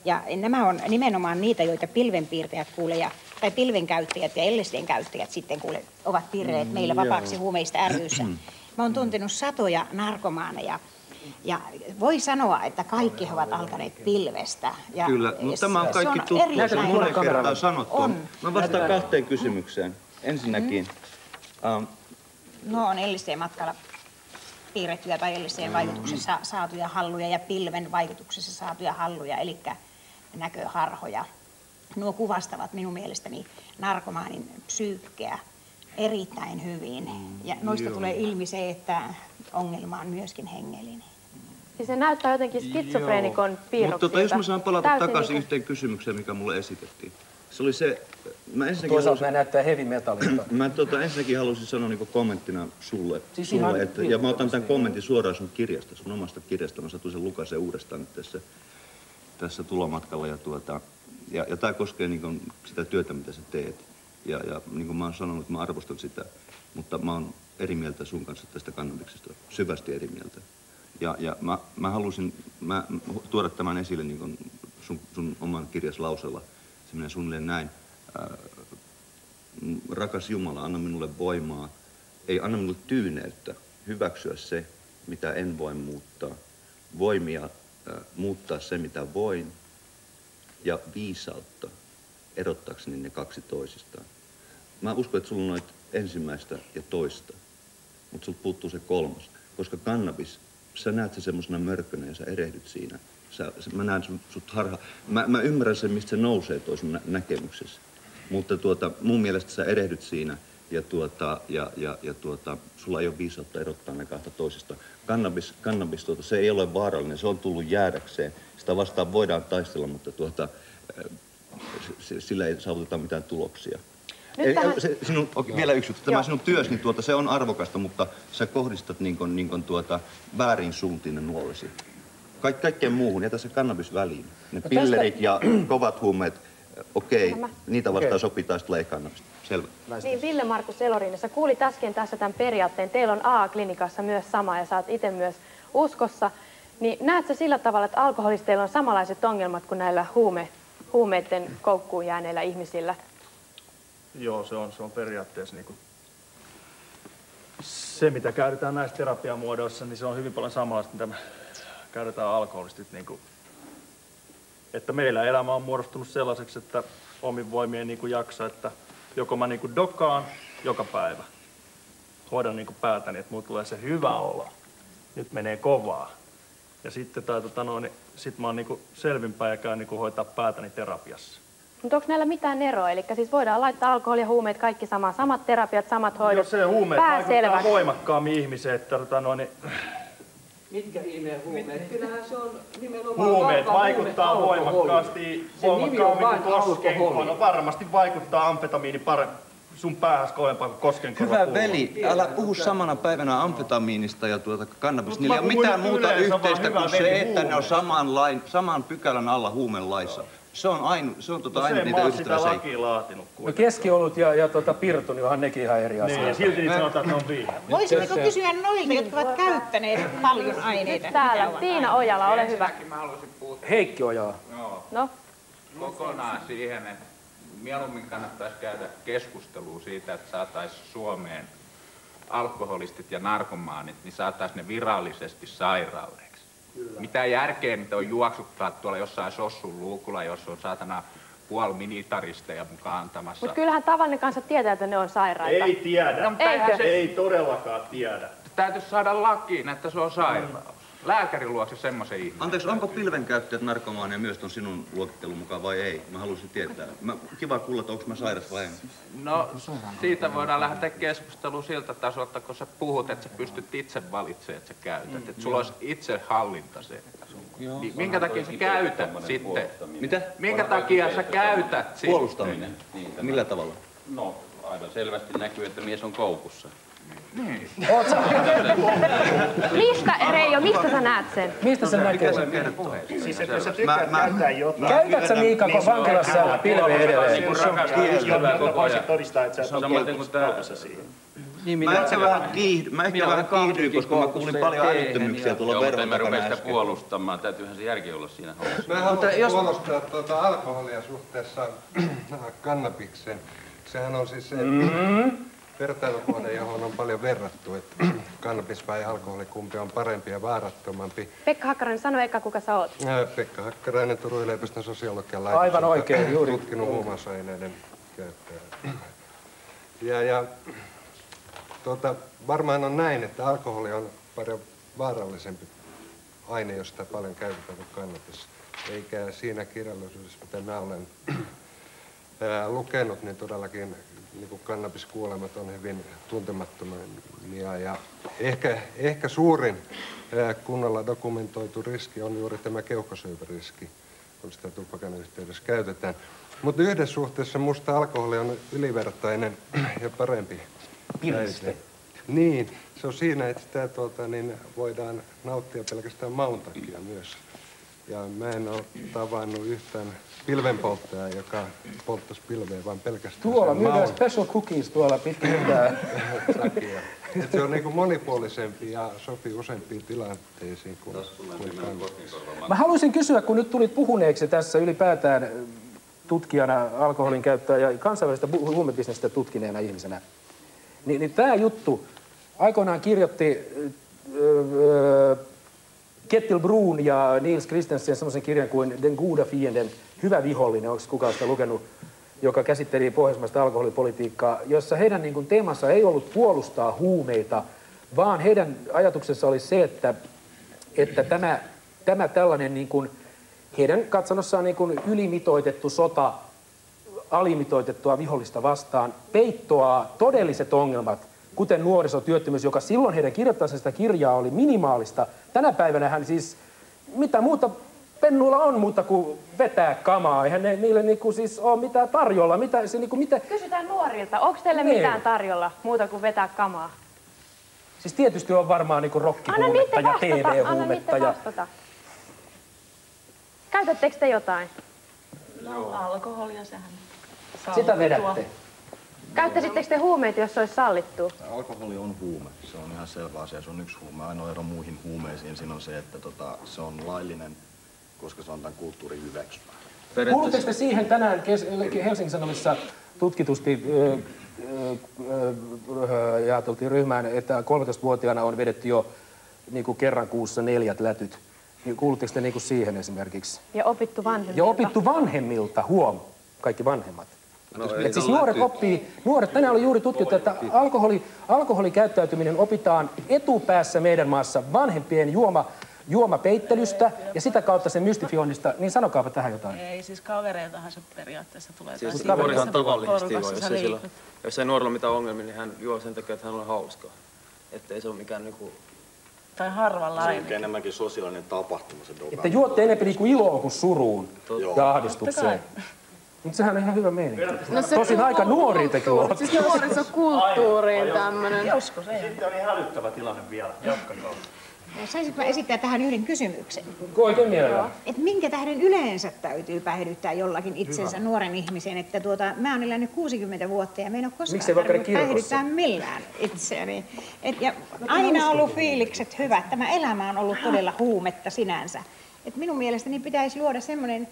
Ja nämä on nimenomaan niitä, joita pilvenpiirtäjät kuule, tai pilvenkäyttäjät ja LSDn käyttäjät sitten kuule, ovat piirreet meillä vapaaksi huumeista ry:ssä. Mä oon tuntenut satoja narkomaaneja. Ja voi sanoa, että kaikki he ovat alkaneet pilvestä. Ja kyllä, mutta tämä on kaikki tuttua. Se on monen kertaa sanottu. Mä vastaan 2 kysymykseen. Ensinnäkin. No on LSD-matkalla piirrettyjä tai LSDn vaikutuksessa saatuja halluja ja pilven vaikutuksessa saatuja halluja, eli näköharhoja. Nuo kuvastavat minun mielestäni narkomaanin psyykkeä erittäin hyvin. Ja noista tulee ilmi se, että ongelma on myöskin hengellinen. Ja se näyttää jotenkin skitsofreenikon piirroksilta. Mutta jos mä saan palata takaisin yhteen kysymykseen, mikä mulle esitettiin. Se oli se... Toisaalta ne näyttää heavy metallista. Mä ensinnäkin halusin sanoa niin kommenttina sulle että, ja mä otan tämän kommentin suoraan sun kirjasta, sun omasta kirjasta. Mä satuin sen lukaisen uudestaan nyt tässä tulomatkalla. Ja tää koskee niin sitä työtä, mitä sä teet. Ja niin kuin mä oon sanonut, että mä arvostan sitä, mutta mä oon eri mieltä sun kanssa tästä kannabiksesta, syvästi eri mieltä. Ja mä halusin tuoda tämän esille niin kuin sun oman kirjas lauseella. Se menee suunnilleen näin. Rakas Jumala, anna minulle voimaa. Ei anna minulle tyyneyttä hyväksyä se, mitä en voi muuttaa. Voimia muuttaa se, mitä voin. Ja viisautta erottaakseni ne 2 toisistaan. Mä uskon, että sulla on noita ensimmäistä ja toista, mutta sulta puuttuu se kolmas. Koska kannabis, sä näet se semmosena mörkönä ja sä erehdyt siinä. Mä näen sut harha. Mä ymmärrän sen, mistä se nousee toi sun näkemyksessä. Mutta mun mielestä sä erehdyt siinä ja sulla ei ole viisautta erottaa ne kahta toisista. Kannabis se ei ole vaarallinen, se on tullut jäädäkseen. Sitä vastaan voidaan taistella, mutta sillä ei saavuteta mitään tuloksia. Vielä yksi juttu. Tämä sinun työsi, niin se on arvokasta, mutta sä kohdistat väärin suuntiin ne nuolesi. Kaikkeen muuhun, jätä se kannabis väliin. Ne pillerit ja kovat huumeet, okei, niitä vastaan sopii taistella ei kannabista. Selvä. Niin, Ville Markus Elorinen, sä kuulit äsken tässä tämän periaatteen. Teillä on AA-klinikassa myös sama ja sä oot itse myös uskossa. Niin näet sä sillä tavalla, että alkoholisteilla on samanlaiset ongelmat kuin näillä huumeiden koukkuun jääneillä ihmisillä? Joo, se on periaatteessa niinku se, mitä käytetään näissä terapiamuodoissa, niin se on hyvin paljon samanlaista, mitä me käytetään alkoholistit. Niinku, että meillä elämä on muodostunut sellaiseksi, että omin voimien niinku jaksa, että joko mä niinku dokaan joka päivä, hoidan niinku päätäni, että mulla tulee se hyvä olo, nyt menee kovaa. Ja sitten sit mä oon niinku selvinpäin ja käyn niinku hoitaa päätäni terapiassa. Mutta onko näillä mitään eroa? Eli siis voidaan laittaa alkoholi ja huumeet kaikki samaan, samat terapiat, samat hoidot. Jos se huumeet vaikuttaa voimakkaammin ihmiseen, että mitkä ihmeen huumeet? Kyllähän se on nimenomaan huumeet vaikuttaa voimakkaasti kuin koskenkorva. No varmasti vaikuttaa amfetamiini sun päähäs kovempaa kuin koskenkorva. Hyvä veli, älä puhu samana päivänä amfetamiinista ja kannabista. Niillä ei ole mitään muuta yhteistä kuin se, että ne on saman pykälän alla huumelaissa. Se on ainut niitä yhdistävä seikka. Lakia laatinut. No keskiolut ja pirtu, niin onhan nekin ihan eri asioita. Niin, silti niitä sanotaan, että ne on viina. Voisimmeko kysyä noilta, jotka ovat käyttäneet paljon aineita? Nyt täällä, Tiina Ojala, ole hyvä. Mä haluaisin puhua. Heikki Ojala. No? Kokonaan siihen, että mieluummin kannattaisi käydä keskustelua siitä, että saataisiin Suomeen alkoholistit ja narkomaanit, niin saataisiin ne virallisesti sairaudeksi. Kyllä. Mitä järkeä niitä on juoksuttaa tuolla jossain sossun luukulla, jos on saatana puolimilitaristeja mukaan antamassa. Mutta kyllähän tavallinen kansa tietää, että ne on sairaita. Ei tiedä. No, ei todellakaan tiedä. Täytyisi saada lakiin, että se on sairaus. Lääkärin luokse semmoisen ihmisen. Anteeksi, onko pilvenkäyttäjät narkomaania myös ton sinun luokittelun mukaan vai ei? Mä haluaisin tietää. Kiva kuulla, että onko mä sairas vai en. No, siitä voidaan lähteä keskusteluun siltä tasolta, kun sä puhut, että sä pystyt itse valitsemaan, että sä käytät. Että sulla olisi itse hallinta se. Niin, minkä takia sä käytät sitten? Mitä? Minkä takia sä käytät sitten? Puolustaminen. Millä tavalla? No, aivan selvästi näkyy, että mies on koukussa. Niin. Mistä, Reijo, mistä sä näet sen? Mistä sä näkee sen? Siis että sä tykkäät käyttää jotain. Käytät sä Miika vankilassa pilveen edelleen? Voisit todistaa, että sä et ole koukussa siihen. Mä ehkä vähän kiihdyin, koska mä kuulin paljon älyttömyyksiä tuolla verran takana äsken. Mä sitä puolustamaan, täytyyhän se järki olla siinä hommassa. Mä haluan puolustaa alkoholia suhteessa kannabikseen. Sehän on siis se vertailukohde, johon on paljon verrattu, että kannabis vai alkoholi, kumpi on parempi ja vaarattomampi. Pekka Hakkarainen, sano eka, kuka sä oot. Pekka Hakkarainen, Turun yliopiston sosiologian laitos. Aivan oikein, juuri. Tutkinut huumausaineiden käyttöä. Varmaan on näin, että alkoholi on paljon vaarallisempi aine, jos sitä paljon käytetään kuin kannabis. Eikä siinä kirjallisuudessa, mitä mä olen lukenut, niin todellakin niin kannabiskuolemat on hyvin tuntemattomia. Ja ehkä suurin kunnolla dokumentoitu riski on juuri tämä keuhkosyöpäriski, kun sitä tupakan yhteydessä käytetään. Mutta yhdessä suhteessa musta alkoholi on ylivertainen ja parempi. Piriste. Niin, se on siinä, että sitä voidaan nauttia pelkästään maun takia myös. Ja mä en ole tavannut yhtään pilvenpolttajaa, joka polttaisi pilveä, vaan pelkästään tuolla sen maun. myydään special cookies tuolla pitkin takia. Et se on niinku monipuolisempi ja sopii useampiin tilanteisiin kuin kannabis. Mä haluaisin kysyä, kun nyt tulit puhuneeksi tässä ylipäätään tutkijana, alkoholin käyttöä ja kansainvälistä huumebisnestä tutkineena ihmisenä, niin tämä juttu aikoinaan kirjoitti Kettil Bruun ja Niels Christensen semmoisen kirjan kuin Den goda fienden, hyvä vihollinen. Onko kukaan sitä lukenut? joka käsitteli pohjoismaista alkoholipolitiikkaa, jossa heidän niin kuin teemassa ei ollut puolustaa huumeita, vaan heidän ajatuksensa oli se, että tämä tällainen niin kuin heidän katsannossaan niin kuin ylimitoitettu sota alimitoitettua vihollista vastaan peittoaa todelliset ongelmat, kuten nuorisotyöttömyys, joka silloin heidän kirjoittaessaan sitä kirjaa oli minimaalista. Tänä päivänä hän siis, mitä muuta pennuilla on muuta kuin vetää kamaa. Eihän niille niinku siis ole mitään tarjolla. Kysytään nuorilta, onko teille mitään tarjolla muuta kuin vetää kamaa? Siis tietysti on varmaan niinku rokkihuumetta ja TV-huumetta. Anna niitä vastata. Käytättekö te jotain? No, alkoholia sehän. Sitä vedätte. Käyttäisittekö te huumeita, jos se olisi sallittu? Alkoholi on huume. Se on ihan selvä asia. Se on yksi huume. Ainoa ero muihin huumeisiin siinä on se, että se on laillinen, koska se on tämän kulttuurin hyväksymä. Kuulutteko te siihen tänään Helsingin Sanomissa tutkitusti jaetultiin ryhmään, että 13-vuotiaana on vedetty jo niin kuin kerran kuussa 4 lätyt? Kuulutteko te niin kuin siihen esimerkiksi? Ja opittu vanhemmilta. Ja opittu vanhemmilta, huom, kaikki vanhemmat. Et siis nuoret, tänään oli juuri tutkittu, että alkoholikäyttäytyminen opitaan etupäässä meidän maassa vanhempien juomapeittelystä ja sitä kautta sen mystifioinnista, niin sanokaapa tähän jotain. Ei, siis kavereiltahan se periaatteessa tulee. Siis nuorihan tavallisesti juo, jos ei nuorilla mitään ongelmia, niin hän juo sen takia, että hän on hauskaa. Että ei se ole mikään niinku... Tai harvallainen. Se on enemmänkin sosiaalinen tapahtuma se doga. Että juotte enemmän niinku iloon kuin suruun ja ahdistukseen. Mutta sehän on ihan hyvä meininki. No tosin aika nuoriltakin on. Siis nuorisokulttuuriin tämmönen. Joskus ei. Sitten on ihan hälyttävä tilanne vielä. Jatkakaa. Saisinko mä esittää tähän yhden kysymyksen? Oikein mielellään. Että minkä tähden yleensä täytyy päihdyttää jollakin itsensä nuoren ihmisen? Että mä oon elänyt 60 vuotta ja mä en ole koskaan tarvinnut päihdyttää millään itseäni. Ja aina on ollut fiilikset hyvät. Tämä elämä on ollut todella huumetta sinänsä. Et minun mielestäni pitäisi luoda semmoinen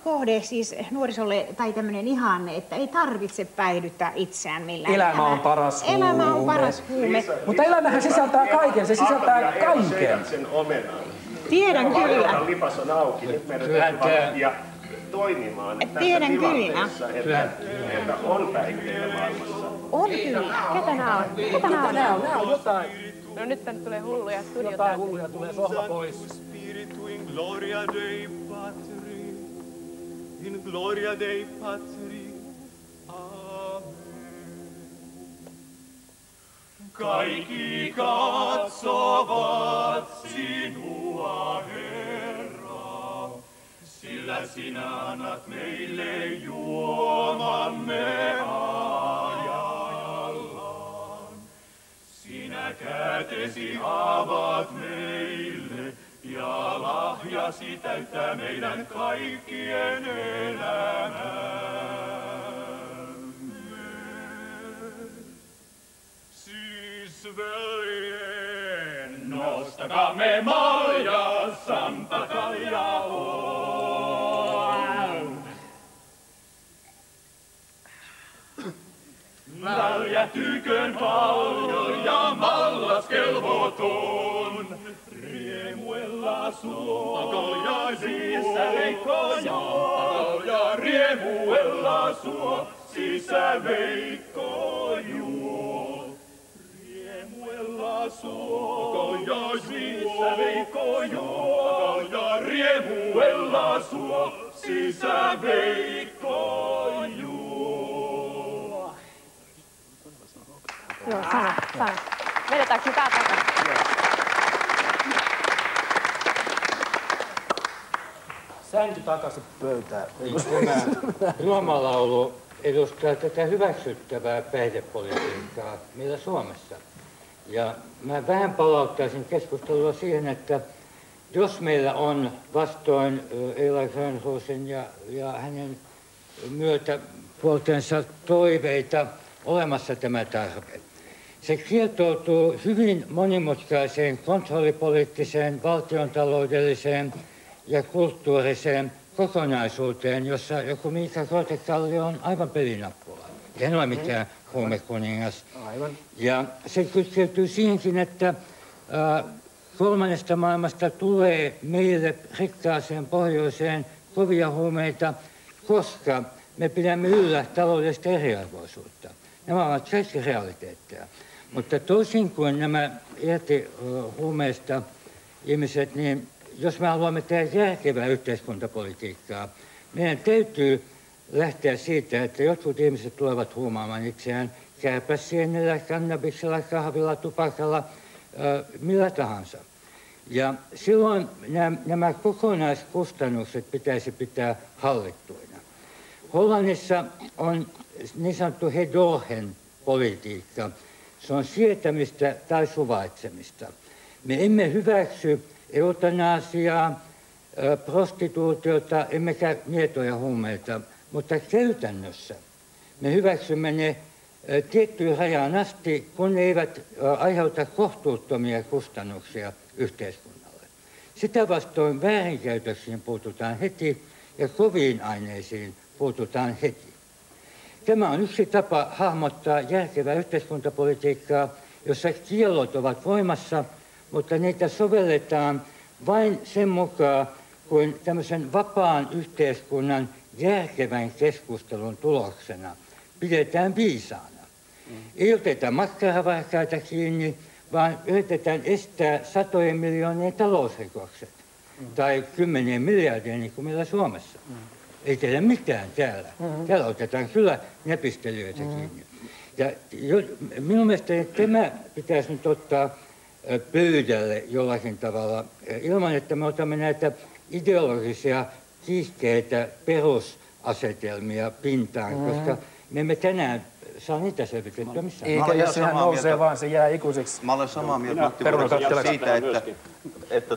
kohde siis nuorisolle tai tämmöinen ihanne, että ei tarvitse päihdyttää itseään millään. Elämä on paras huume. Elämä on paras huume. Mutta elämähän sisältää kaiken, se sisältää kaiken. Sen omenan. Tiedän kyllä. Lipas on auki, nyt meidän täytyy ja toimimaan tiedän kyllä. Että on päihteitä maailmassa. On kyllä. Ketä nää on? Ketä nää on? Nää on jotain. No nyt tänne tulee hulluja studioita. Jotain hulluja tulee sohva pois. Gloria Dei Patri, in gloria Dei Patri, amen. Kaikki katsovat sinua, Herra, sillä sinä annat meille juomamme ajallaan. Sinä kätesi avaat meille, ja lahjasi täyttää meidän kaikkien elämäämme. Siis veljen, nostakaamme malja, sampakalja on. Väljähtyköön paljon ja mallas kelvoton. Riemuella sisä veikko juo, ja riemuella sisä veikko juo. Riemuella sisä veikko juo, ja riemuella sisä veikko juo. Joo, sano. Vedetäänkö me tää takaisin? Sänky takaisin pöytään. Tämä juomalaulu edustaa tätä hyväksyttävää päihdepolitiikkaa meillä Suomessa. Ja mä vähän palauttaisin keskustelua siihen, että jos meillä on vastoin Eila Grönhuusin ja hänen myötäpuoltensa toiveita olemassa tämä tarve. Se kietoutuu hyvin monimutkaiseen kontrollipoliittiseen, valtiontaloudelliseen ja kulttuuriseen kokonaisuuteen, jossa joku Miika Kortekalli on aivan pelinappula. En ole mikään huumekuningas. Aivan. Ja se kytkeytyy siihenkin, että kolmannesta maailmasta tulee meille rikkaaseen pohjoiseen kovia huumeita, koska me pidämme yllä taloudellista eriarvoisuutta. Nämä ovat kaikki realiteetteja. Mutta toisin kuin nämä huumeista ihmiset, niin jos me haluamme tehdä järkevää yhteiskuntapolitiikkaa, meidän täytyy lähteä siitä, että jotkut ihmiset tulevat huumaamaan itseään kärpäsienellä, kannabiksella, kahvilla, tupakalla, millä tahansa. Ja silloin nämä kokonaiskustannukset pitäisi pitää hallittuina. Hollannissa on niin sanottu hedongen politiikka. Se on sietämistä tai suvaitsemista. Me emme hyväksy eutanasiaa, prostituutiota, emmekä mietoja huumeita, mutta käytännössä me hyväksymme ne tiettyyn rajaan asti, kun ne eivät aiheuta kohtuuttomia kustannuksia yhteiskunnalle. Sitä vastoin väärinkäytöksiin puututaan heti ja koviin aineisiin puututaan heti. Tämä on yksi tapa hahmottaa järkevää yhteiskuntapolitiikkaa, jossa kiellot ovat voimassa, mutta niitä sovelletaan vain sen mukaan, kuin tämmöisen vapaan yhteiskunnan järkevän keskustelun tuloksena pidetään viisaana. Ei oteta makkaravarkaita kiinni, vaan yritetään estää satojen miljoonien talousrikokset. Tai 10 miljardia, niin kuin meillä Suomessa. Ei tehdä mitään täällä. Täällä otetaan kyllä näpistelijöitä kiinni. Ja minun mielestäni tämä pitäisi nyt ottaa pöydälle jollakin tavalla, ilman että me otamme näitä ideologisia kiihkeitä perusasetelmia pintaan, koska me emme tänään saa niitä selvitettyä missään. Eikä, jos sehän nousee vaan, se jää ikuisiksi. Mä olen samaa mieltä Matti siitä, että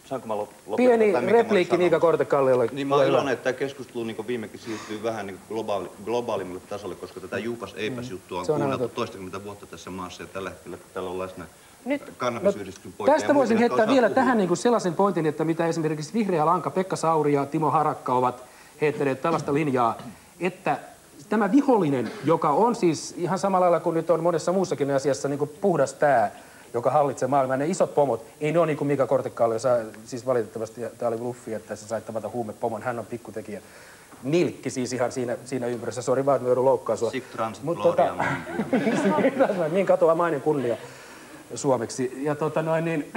saanko mä lopettaa? Pieni repliikki Miika Kortekalliolle. Niin mä olen iloinen, että tämä keskustelu niin viimekin siirtyy vähän niin globaalimmalle tasolle, koska tätä juupas-eipäs-juttua on kuunneltu toistakymmentä vuotta tässä maassa ja tällä hetkellä täällä on läsnä kannabisyhdistyksen poikia. Tästä voisin heittää vielä tähän niin kuin sellaisen pointin, että mitä esimerkiksi Vihreä Lanka, Pekka Sauri ja Timo Harakka ovat heittäneet tällaista linjaa, että tämä vihollinen, joka on siis ihan samalla lailla kuin nyt on monessa muussakin asiassa niin kuin puhdas pää, joka hallitsee maailmaa, ne isot pomot, ei ne ole niin kuin Miika Kortekallio, siis valitettavasti tämä oli bluffi, että se sai tavata huumepomon, hän on pikkutekijä. Nilkki siis ihan siinä ympärössä, sori vaan, että me joudun loukkaan sua. Sic transit gloria niin katoamainen kunnia suomeksi. Ja niin...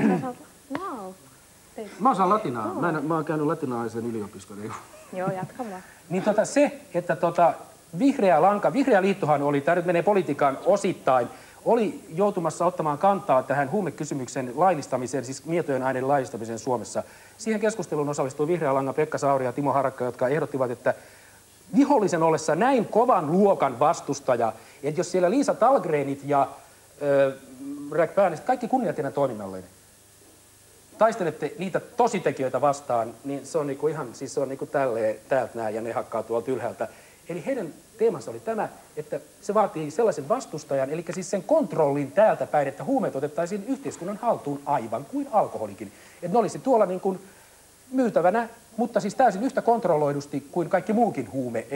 Mä osaan latinaa, mä oon käynyt latinaisen yliopiston. Joo, jatka vaan. Niin se, että Vihreä Lanka, Vihreä liittohan oli, tämä nyt menee politiikan osittain, oli joutumassa ottamaan kantaa tähän huumekysymyksen laillistamiseen, siis mietojen aineiden laillistamiseen Suomessa. Siihen keskusteluun osallistui Vihreä Lanka, Pekka Sauri ja Timo Harakka, jotka ehdottivat, että vihollisen ollessa näin kovan luokan vastustaja, että jos siellä Liisa Tallgrenit ja Rack Bärnest, kaikki kunnia teidän toiminnalleen, taistelette niitä tositekijöitä vastaan, niin se on niinku ihan, siis se on niinku tälleen, täältä näin ja ne hakkaa tuolta ylhäältä. Eli heidän teemansa oli tämä, että se vaatii sellaisen vastustajan, eli siis sen kontrollin täältä päin, että huumeet otettaisiin yhteiskunnan haltuun aivan kuin alkoholikin. Että ne olisi tuolla niin kuin myytävänä, mutta siis täysin yhtä kontrolloidusti kuin kaikki muukin huume.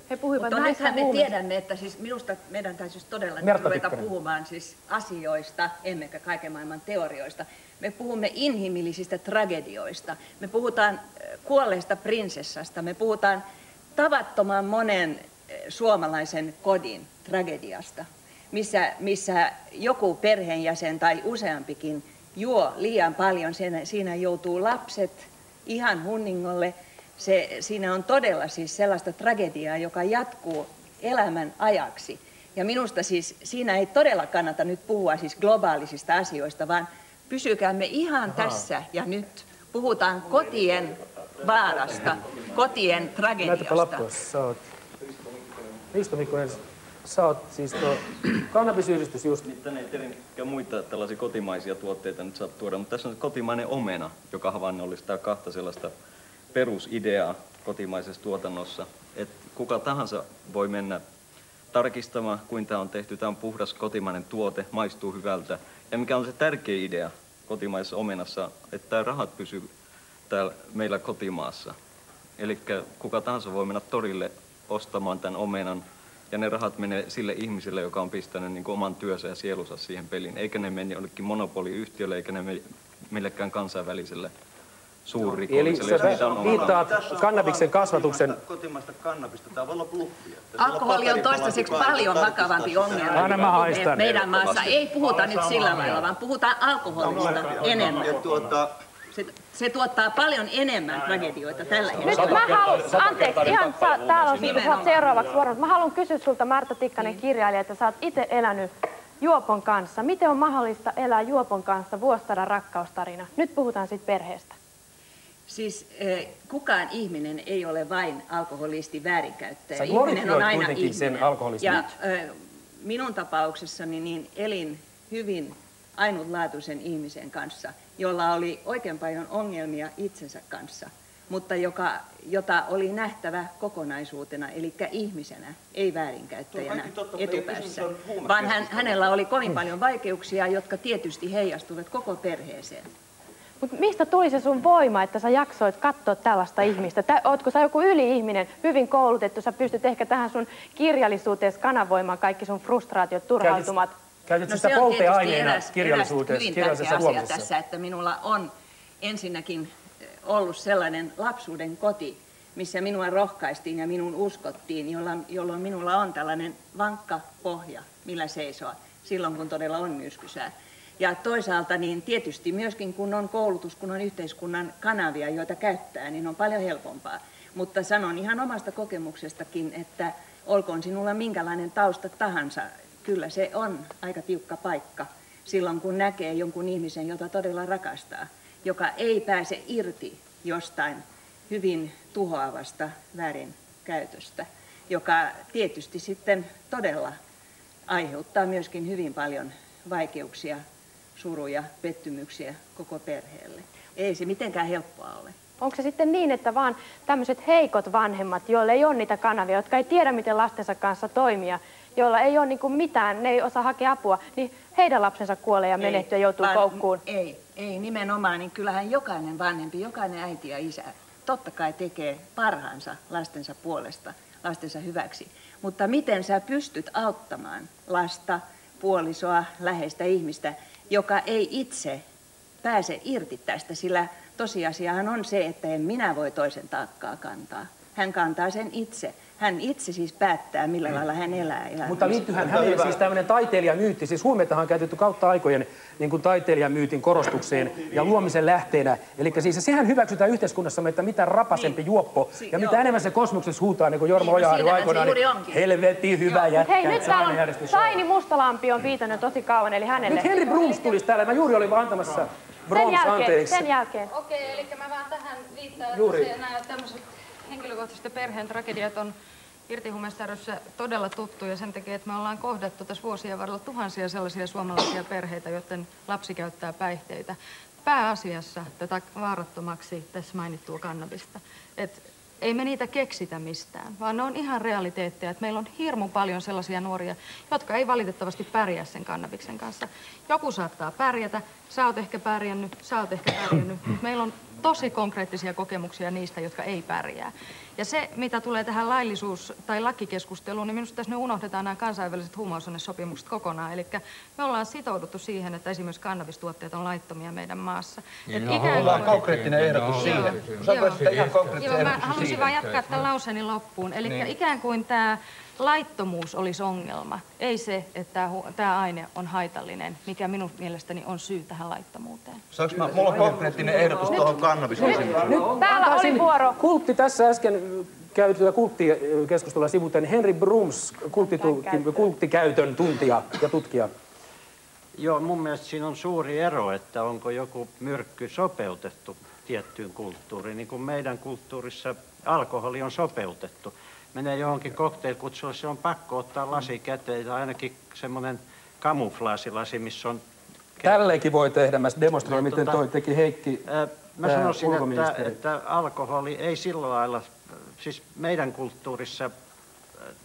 He puhuivat mutta nythän me tiedämme, että siis minusta meidän täytyisi todella ruveta puhumaan siis asioista, emmekä kaiken maailman teorioista. Me puhumme inhimillisistä tragedioista, me puhutaan kuolleesta prinsessasta, me puhutaan tavattoman monen suomalaisen kodin tragediasta, missä joku perheenjäsen tai useampikin juo liian paljon. Siinä joutuu lapset ihan hunningolle. Siinä on todella siis sellaista tragediaa, joka jatkuu elämän ajaksi. Ja minusta siis siinä ei todella kannata nyt puhua siis globaalisista asioista, vaan pysykäämme ihan tässä ja nyt. Puhutaan kotien vaarasta, kotien tragediasta. Näytäpä lappua, sä oot... Risto Mikkonen, sä oot siis kannabisyhdistys just... Tänne ei tietenkään muita tällaisia kotimaisia tuotteita nyt saa tuoda, mutta tässä on kotimainen omena, joka havainnollistaa kahta sellaista perusideaa kotimaisessa tuotannossa. Että kuka tahansa voi mennä tarkistamaan, kuinka tämä on tehty. Tämä on puhdas kotimainen tuote, maistuu hyvältä. Ja mikä on se tärkeä idea kotimaisessa omenassa, että tämä rahat pysyy täällä meillä kotimaassa. Eli kuka tahansa voi mennä torille ostamaan tämän omenan, ja ne rahat menee sille ihmiselle, joka on pistänyt niin kuin oman työnsä ja sielunsa siihen peliin. Eikä ne mene jollekin monopoliyhtiölle, eikä ne mene millekään kansainväliselle suurrikolliselle, jos niitä on viittaat kannabiksen kasvatuksen... Kotimaista kannabista, tämä voi olla bluffia. Alkoholi on toistaiseksi paljon vakavampi ongelma meidän maassa. Ei puhuta nyt sillä lailla, vaan puhutaan alkoholista enemmän. Se tuottaa paljon enemmän tragedioita tällä hetkellä. Nyt mä haluan, anteeksi, ihan täällä on saat seuraavaksi vuoro, mutta mä haluan kysyä sulta, Martta Tikkanen, kirjailija, että sä oot itse elänyt juopon kanssa. Miten on mahdollista elää juopon kanssa vuosisadan rakkaustarina? Nyt puhutaan siitä perheestä. Siis kukaan ihminen ei ole vain alkoholisti väärinkäyttäjä. Sä glorifioit kuitenkin sen alkoholismin. Ja minun tapauksessani niin elin hyvin ainutlaatuisen ihmisen kanssa, jolla oli oikein paljon ongelmia itsensä kanssa, mutta jota oli nähtävä kokonaisuutena, eli ihmisenä, ei väärinkäyttäjänä etupäässä, vaan hänellä oli kovin paljon vaikeuksia, jotka tietysti heijastuvat koko perheeseen. Mutta mistä tuli se sun voima, että sä jaksoit katsoa tällaista ihmistä? Ootko sä joku yli-ihminen, hyvin koulutettu, sä pystyt ehkä tähän sun kirjallisuuteen kanavoimaan kaikki sun frustraatiot, turhautumat? Käytit sitä polteaineena kirjallisuudessa, hyvin tärkeä asia tässä, että minulla on ensinnäkin ollut sellainen lapsuuden koti, missä minua rohkaistiin ja minun uskottiin, jolloin minulla on tällainen vankka pohja, millä seisoa silloin, kun todella on myrskyisää. Ja toisaalta niin tietysti myöskin, kun on koulutus, kun on yhteiskunnan kanavia, joita käyttää, niin on paljon helpompaa. Mutta sanon ihan omasta kokemuksestakin, että olkoon sinulla minkälainen tausta tahansa, kyllä se on aika tiukka paikka silloin, kun näkee jonkun ihmisen, jota todella rakastaa, joka ei pääse irti jostain hyvin tuhoavasta väärinkäytöstä, joka tietysti sitten todella aiheuttaa myöskin hyvin paljon vaikeuksia, suruja, pettymyksiä koko perheelle. Ei se mitenkään helppoa ole. Onko se sitten niin, että vaan tämmöiset heikot vanhemmat, joille ei ole niitä kanavia, jotka ei tiedä, miten lastensa kanssa toimia, joilla ei ole niin kuin mitään, ne ei osaa hakea apua, niin heidän lapsensa kuolee ja menehtyy ja joutuu koukkuun? Ei nimenomaan, niin kyllähän jokainen vanhempi, jokainen äiti ja isä totta kai tekee parhaansa lastensa puolesta, lastensa hyväksi. Mutta miten sä pystyt auttamaan lasta, puolisoa, läheistä ihmistä, joka ei itse pääse irti tästä, sillä tosiasiahan on se, että en minä voi toisen taakkaa kantaa. Hän kantaa sen itse. Hän itse siis päättää, millä lailla hän elää. Mutta liittyyhän häneen siis tämmöinen taiteilijamyytti. Siis huumeitahan on käytetty kautta aikojen niin kuin taiteilijamyytin korostukseen ja luomisen lähteenä. Eli siis sehän hyväksytään yhteiskunnassamme, että mitä rapasempi juoppo ja mitä enemmän se kosmoksessa huutaa, niin kuin Jorma Ojaharju aikoinaan, niin helvetin hyvä jätkä. Hei, nyt täällä on Saini Mustalampi on viitannut tosi kauan, eli hänelle. Nyt Henry Brooms tulisi täällä. Mä juuri olin antamassa Brooms anteeksi. Sen jälkeen. Okei, eli mä vaan tähän viittaan, että nämä tämmöiset henkilökohtaiset perheen tragediat on Irtihuumeista ry:ssä todella tuttu ja sen takia, että me ollaan kohdattu tässä vuosien varrella tuhansia sellaisia suomalaisia perheitä, joiden lapsi käyttää päihteitä. Pääasiassa tätä vaarattomaksi tässä mainittua kannabista. Ei me niitä keksitä mistään, vaan ne on ihan realiteetteja. Että meillä on hirmu paljon sellaisia nuoria, jotka ei valitettavasti pärjää sen kannabiksen kanssa. Joku saattaa pärjätä, sä oot ehkä pärjännyt, mutta meillä on tosi konkreettisia kokemuksia niistä, jotka ei pärjää. Ja se, mitä tulee tähän laillisuus- tai lakikeskusteluun, niin minusta tässä nyt unohdetaan nämä kansainväliset huumausainnesopimukset kokonaan. Eli me ollaan sitouduttu siihen, että esimerkiksi kannabistuotteet on laittomia meidän maassa. Mulla on konkreettinen ehdotus siihen. Mä haluaisin vaan jatkaa tämän lauseeni loppuun. Eli ikään kuin tämä laittomuus olisi ongelma, ei se, että tämä aine on haitallinen, mikä minun mielestäni on syy tähän laittomuuteen. Mulla on konkreettinen ehdotus tuohon kannabiskysymykseen. Täällä oli vuoro. Kultti tässä äsken käytyä kulttikeskustelua sivuten. Henry Brooms, kulttikäytön tuntija ja tutkija. Joo, mun mielestä siinä on suuri ero, että onko joku myrkky sopeutettu tiettyyn kulttuuriin. Niin kuin meidän kulttuurissa alkoholi on sopeutettu. Menee johonkin cocktailkutsulle, se on pakko ottaa lasi käteen, tai ainakin semmoinen kamuflaasilasi, missä on... Tälleenkin voi tehdä, mä demonstroin, miten toi teki Heikki, mä sanoisin, että alkoholi ei sillä lailla, siis meidän kulttuurissa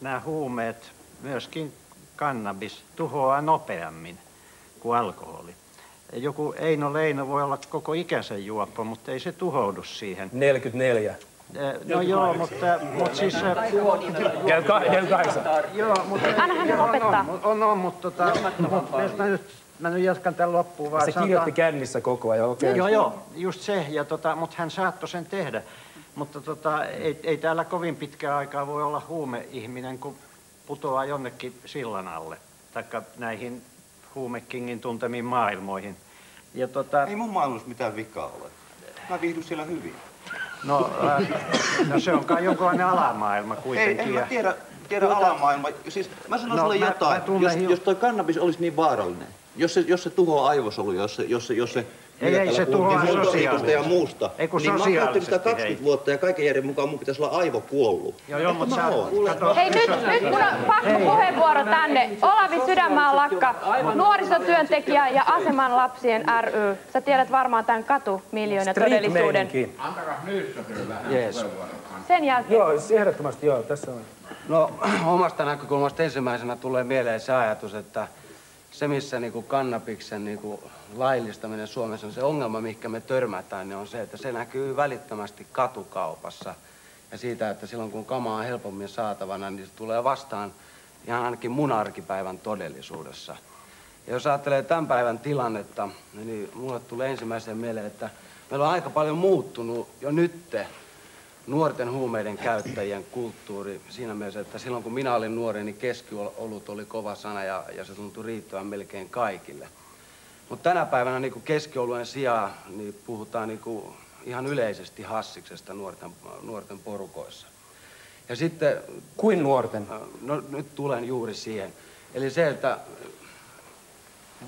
nämä huumeet, myöskin kannabis, tuhoaa nopeammin kuin alkoholi. Joku Eino Leino voi olla koko ikänsä juoppo, mutta ei se tuhoudu siihen. 44. No joo, mutta siis... Käy 8. Joo, mutta... Anna hänen lopettaa. On, mutta mä nyt jatkan tämän loppuun vaan. Se kirjoitti kännissä koko ajan, okei. Joo, just se, mutta hän saattoi sen tehdä. Mutta ei täällä kovin pitkää aikaa voi olla huumeihminen, kun putoaa jonnekin sillan alle. Taikka näihin huumekingin tuntemiin maailmoihin. Ja Ei mun maailmassa mitään vikaa ole. Mä viihdyn siellä hyvin. No se on kai jonkunlainen alamaailma kuitenkin. Ei mä tiedä alamaailma. Siis mä sanon sulle jotain. Jos toi kannabis olisi niin vaarallinen, jos se tuhoaa aivosoluja, jos se ei se tuhoaa sosiaalisesti ja muusta, niin mä oon käyttänyt sitä 20 vuotta ja kaiken järjen mukaan mun pitäisi olla aivokuollut. Joo, mutta Hei, nyt kun on pakko puheenvuoro tänne. Olavi Sydänmaan Lakka, nuorisotyöntekijä ja Aseman lapsien ry. Sä tiedät varmaan tämän katumiljoona todellisuuden. Antakaa Nyssäselle vähän puheenvuoron. Sen jälkeen. Joo, ehdottomasti joo, tässä on. No omasta näkökulmasta ensimmäisenä tulee mieleen se ajatus, että se missä niinku kannabiksen niinku laillistaminen Suomessa on se ongelma, mihinkä me törmätään, niin on se, että se näkyy välittömästi katukaupassa. Ja siitä, että silloin kun kama on helpommin saatavana, niin se tulee vastaan ihan ainakin mun arkipäivän todellisuudessa. Ja jos ajattelee tämän päivän tilannetta, niin mulle tulee ensimmäisen mieleen, että meillä on aika paljon muuttunut jo nytte nuorten huumeiden käyttäjien kulttuuri siinä mielessä, että silloin kun minä olin nuori, niin keskiolut oli kova sana ja se tuntui riittävän melkein kaikille. Mutta tänä päivänä niin keskioluen sijaan niin puhutaan niin ihan yleisesti hassiksesta nuorten porukoissa. Ja sitten... Kuin nuorten? No nyt tulen juuri siihen. Eli se, että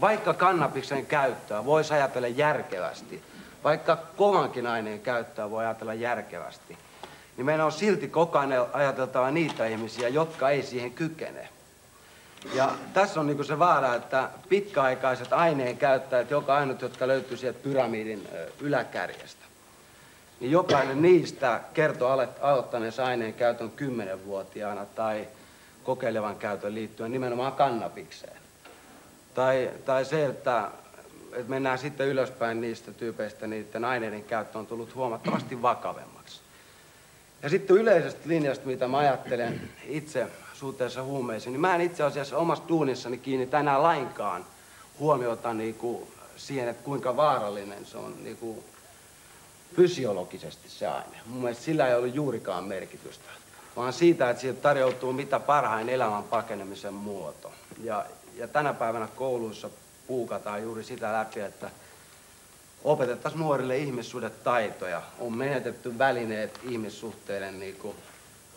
vaikka kannabiksen käyttöä voisi ajatella järkevästi, vaikka kovankin aineen käyttöä voi ajatella järkevästi, niin meidän on silti koko ajan ajateltava niitä ihmisiä, jotka ei siihen kykene. Ja tässä on niinku se vaara, että pitkäaikaiset aineen käyttäjät, joka ainut, jotka löytyy sieltä pyramidin yläkärjestä, niin jokainen niistä kertoo aloittaneensa aineen käytön 10-vuotiaana tai kokeilevan käytön liittyen nimenomaan kannabikseen. Tai se, että mennään sitten ylöspäin niistä tyypeistä, niiden aineiden käyttö on tullut huomattavasti vakavemmaksi. Ja sitten yleisestä linjasta, mitä mä ajattelen itse suhteessa huumeisiin, niin mä en itse asiassa omassa duunissani kiinnitä enää lainkaan huomiota niinku siihen, että kuinka vaarallinen se on niinku fysiologisesti se aine. Mun mielestä sillä ei ollut juurikaan merkitystä, vaan siitä, että siitä tarjoutuu mitä parhain elämän pakenemisen muoto. Ja tänä päivänä kouluissa puukataan juuri sitä läpi, että opetettaisiin nuorille ihmissuhdetaitoja. On menetetty välineet ihmissuhteiden niinku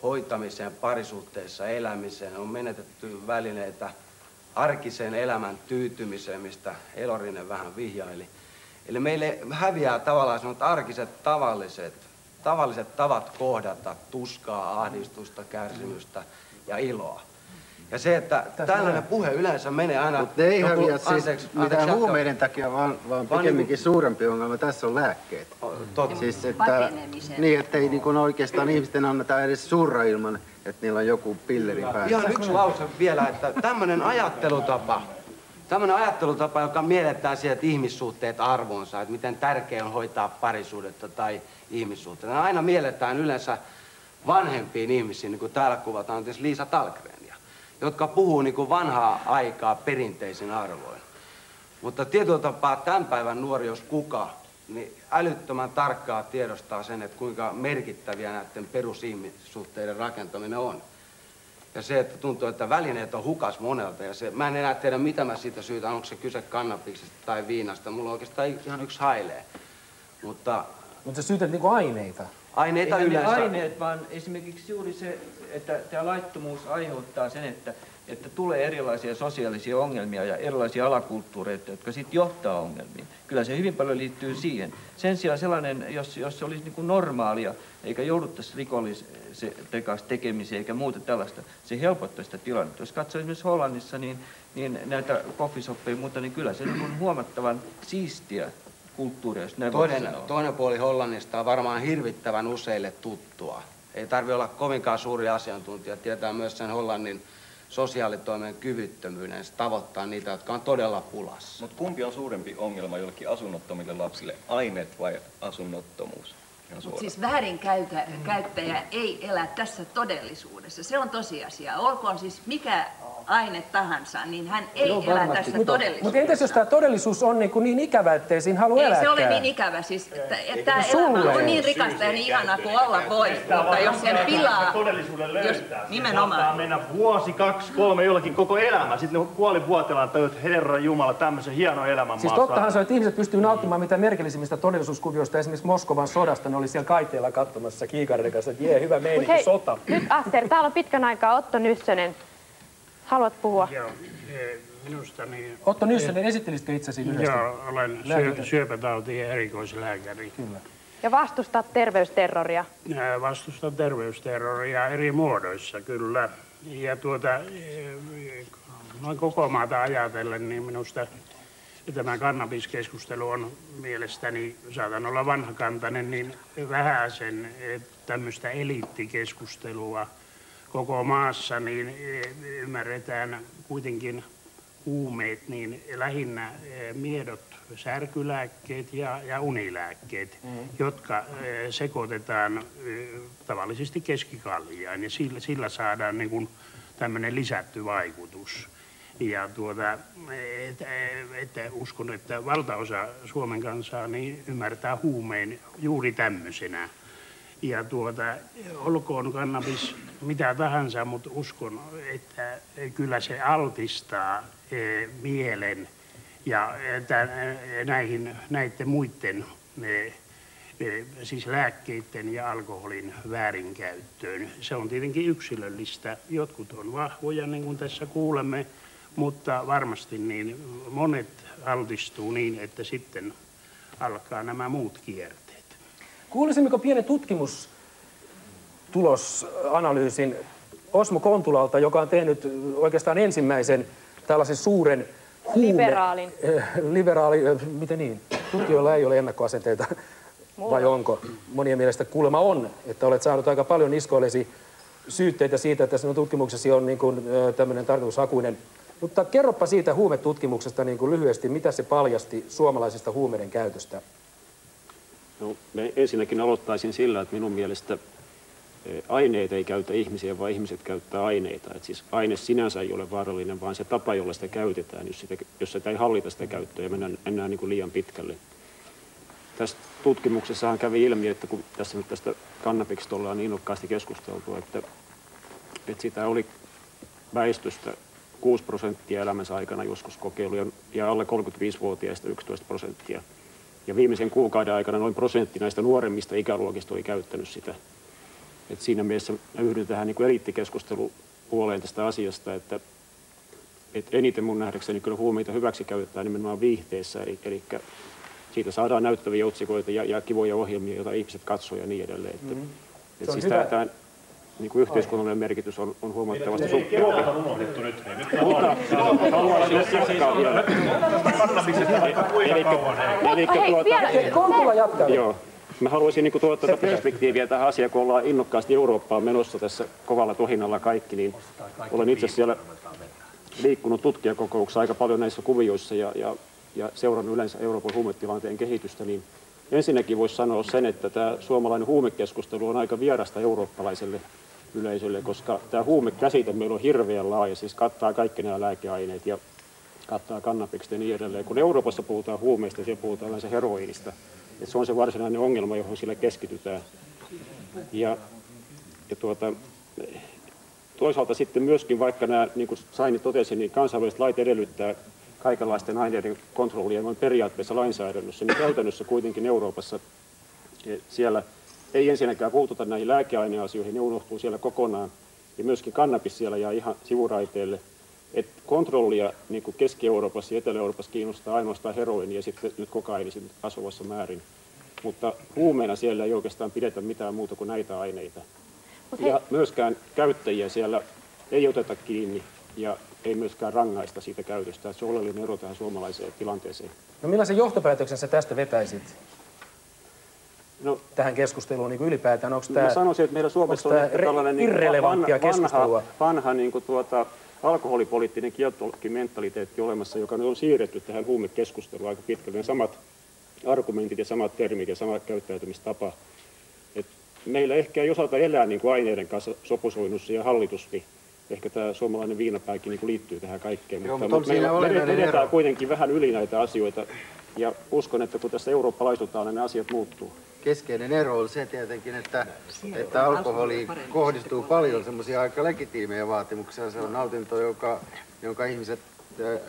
hoitamiseen, parisuhteissa elämiseen. On menetetty välineitä arkiseen elämän tyytymiseen, mistä Elorinen vähän vihjaili. Eli meille häviää tavallaan sellaiset arkiset tavalliset tavat kohdata tuskaa, ahdistusta, kärsimystä ja iloa. Ja se, että tällainen puhe yleensä menee aina... Mutta ne ei häviä siis mitään huumeiden takia, vaan pikemminkin suurempi ongelma. Tässä on lääkkeet. Siis, että, niin, ettei niin oikeastaan ihmisten anneta edes surra ilman, että niillä on joku pilleri päässä. Ihan yksi lause vielä, että tämmöinen ajattelutapa, joka mielletään sieltä ihmissuhteet arvoonsa, että miten tärkeää on hoitaa parisuudetta tai ihmissuhteita. Aina mielletään yleensä vanhempiin ihmisiin, niin kuin täällä kuvataan tietysti Liisa Tallgrenia, jotka puhuu niin kuin vanhaa aikaa perinteisin arvoin. Mutta tietyllä tapaa tämän päivän nuori, jos kuka, niin älyttömän tarkkaa tiedostaa sen, että kuinka merkittäviä näiden perusihmissuhteiden rakentaminen on. Ja se, että tuntuu, että välineet on hukas monelta. Ja se, mä en enää tiedä, mitä mä siitä syytän, onko se kyse kannabiksesta tai viinasta. Mulla on oikeastaan ihan yksi hailee. Mutta sä syytät niinku aineita? Aineita yleensä. Aineet, vaan esimerkiksi juuri se, että tämä laittomuus aiheuttaa sen, että tulee erilaisia sosiaalisia ongelmia ja erilaisia alakulttuureita, jotka sitten johtaa ongelmiin. Kyllä se hyvin paljon liittyy siihen. Sen sijaan sellainen, jos se olisi niin kuin normaalia, eikä jouduttaisi rikollistekais tekemiseen eikä muuta tällaista, se helpottaisi sitä tilannetta. Jos katsoo esimerkiksi Hollannissa, niin näitä coffeeshoppeja ja muuta, niin kyllä se on huomattavan siistiä kulttuuria, jos näin voi sanoa. Toinen puoli Hollannista on varmaan hirvittävän useille tuttua. Ei tarvitse olla kovinkaan suuri asiantuntija. Tietää myös sen Hollannin sosiaalitoimen kyvyttömyyden tavoittaa niitä, jotka on todella pulassa. Mutta kumpi on suurempi ongelma jollekin asunnottomille lapsille, aineet vai asunnottomuus? Mutta siis väärinkäyttäjä ei elä tässä todellisuudessa. Se on tosiasia. Olkoon siis mikä aine tahansa, niin hän ei elä tässä todellisuudessa. Mutta entäs jos tämä todellisuus on niin ikävä, ettei siinä halua elää? Ei se ole niin ikävä. Siis, tämä elämä on niin rikasta ja niin ihanaa kuin olla voi. Mutta jos sen pilaa, jos nimenomaan. Saattaa mennä vuosi, 2, 3, jollakin koko elämä. Sitten ne kuolivuoteellaan tajut, Herran Jumala, tämmöisen hienon elämän siis maassa. tottahan se on, että ihmiset pystyy nauttimaan mitä merkillisimmistä todellisuuskuvioista. Esimerkiksi Moskovan sodasta, ne oli siellä kaiteella katsomassa kiikarin kanssa, että jee, hyvä meininki, sota. Nyt Aster, täällä on pitkän aikaa Otto Nyssönen. Haluat puhua? Joo, minusta niin... Otto Nyssönen, esittelisikö itsesi lyhyesti? Joo, olen syöpätautien erikoislääkäri. Kyllä. Ja vastustat terveysterroria? Vastustan terveysterroria eri muodoissa, kyllä. Ja noin koko maata ajatellen, niin minusta tämä kannabiskeskustelu on mielestäni, saatan olla vanhakantainen, niin vähäsen tämmöistä eliittikeskustelua koko maassa, niin ymmärretään kuitenkin huumeet, niin lähinnä miedot, särkylääkkeet ja unilääkkeet, jotka sekoitetaan tavallisesti keskikaljaan, ja sillä saadaan niin kuin tämmöinen lisätty vaikutus. Ja että uskon, että valtaosa Suomen kansaa niin ymmärtää huumeen juuri tämmöisenä. Ja olkoon kannabis mitä tahansa, mutta uskon, että kyllä se altistaa mielen ja näiden muiden siis lääkkeiden ja alkoholin väärinkäyttöön. Se on tietenkin yksilöllistä. Jotkut on vahvoja, niin kuin tässä kuulemme, mutta varmasti niin monet altistuu niin, että sitten alkaa nämä muut kierteet. Kuulisimmeko pienen tutkimustulosanalyysin Osmo Kontulalta, joka on tehnyt oikeastaan ensimmäisen tällaisen suuren liberaali, miten niin? Tutkijoilla ei ole ennakkoasenteita, vai onko? Monien mielestä kuulemma on, että olet saanut aika paljon niskoillesi syytteitä siitä, että sinun tutkimuksesi on niin kuin tämmöinen tarkoitushakuinen. Mutta kerropa siitä huumetutkimuksesta niin kuin lyhyesti, mitä se paljasti suomalaisesta huumeiden käytöstä? No, ensinnäkin aloittaisin sillä, että minun mielestä aineet ei käytä ihmisiä, vaan ihmiset käyttää aineita. Et siis aine sinänsä ei ole vaarallinen, vaan se tapa, jolla sitä käytetään, jos sitä ei hallita sitä käyttöä ja mennään niin kuin liian pitkälle. Tässä tutkimuksessahan kävi ilmi, että kun tässä nyt tästä kannabiksesta ollaan niin innokkaasti keskusteltu, että sitä oli väestöstä 6% elämänsä aikana joskus kokeilu ja alle 35-vuotiaista 11%. Ja viimeisen kuukauden aikana noin prosentti näistä nuoremmista ikäluokista oli käyttänyt sitä. Et siinä mielessä mä yhdyn tähän niin kuin eliittikeskustelupuoleen tästä asiasta, että eniten mun nähdäkseni kyllä huumeita hyväksi käytetään nimenomaan viihteessä, eli siitä saadaan näyttäviä otsikoita ja kivoja ohjelmia, joita ihmiset katsoo ja niin edelleen. Että siis tämä niin kuin yhteiskunnallinen merkitys on huomattavasti suppeampi. Keuhkot on unohdettu nyt. Mutta haluan jatkaa vielä. Kontula jatkaa. Joo. Mä haluaisin niin tuoda tätä perspektiiviä tähän asiaan, kun ollaan innokkaasti Eurooppaan menossa tässä kovalla tohinnalla kaikki, niin olen itse siellä liikkunut tutkijakokouksessa aika paljon näissä kuvioissa ja seurannut yleensä Euroopan huumetilanteen kehitystä, niin ensinnäkin voisi sanoa sen, että tämä suomalainen huumekeskustelu on aika vierasta eurooppalaiselle yleisölle, koska tämä huumekäsite meillä on hirveän laaja, siis kattaa kaikki nämä lääkeaineet ja kattaa kannabikset ja niin edelleen. Kun Euroopassa puhutaan huumeista, siellä puhutaan yleensä heroiinista. Että se on se varsinainen ongelma, johon sillä keskitytään. Toisaalta sitten myöskin, vaikka nämä, niin kuin Saini totesi, niin kansainväliset lait edellyttää kaikenlaisten aineiden kontrollia noin periaatteessa lainsäädännössä, niin käytännössä kuitenkin Euroopassa siellä ei ensinnäkään puututa näihin lääkeaineasioihin, ne unohtuu siellä kokonaan, ja myöskin kannabis siellä jää ihan sivuraiteelle. Et kontrollia niin kuin Keski-Euroopassa ja Etelä-Euroopassa kiinnostaa ainoastaan heroini ja sitten nyt kokaini kasvavassa määrin. Mutta huumeena siellä ei oikeastaan pidetä mitään muuta kuin näitä aineita. Ja myöskään käyttäjiä siellä ei oteta kiinni ja ei myöskään rangaista siitä käytöstä. Se on oleellinen ero tähän suomalaiseen tilanteeseen. No millaisen johtopäätöksen sä tästä vetäisit? Tähän keskusteluun niin kuin ylipäätään? Onko tämä, mä sanoisin, että meillä Suomessa on tällainen irrelevanttia keskustelua? Vanha niin kuin alkoholipoliittinen kieltomentaliteetti olemassa, joka on siirretty tähän huumekeskusteluun aika pitkälle. Ne samat argumentit ja samat termit ja sama käyttäytymistapa. meillä ehkä ei osata elää niin kuin aineiden kanssa sopusoinnussa ja hallitusti. Ehkä tämä suomalainen viinapääkin niin kuin liittyy tähän kaikkeen, mutta me vedetään kuitenkin vähän yli näitä asioita. Ja uskon, että kun tässä eurooppalaistutaan, niin ne asiat muuttuu. Keskeinen ero on se tietenkin, että alkoholiin kohdistuu paljon semmoisia aika legitiimejä vaatimuksia. Se on nautinto, jonka ihmiset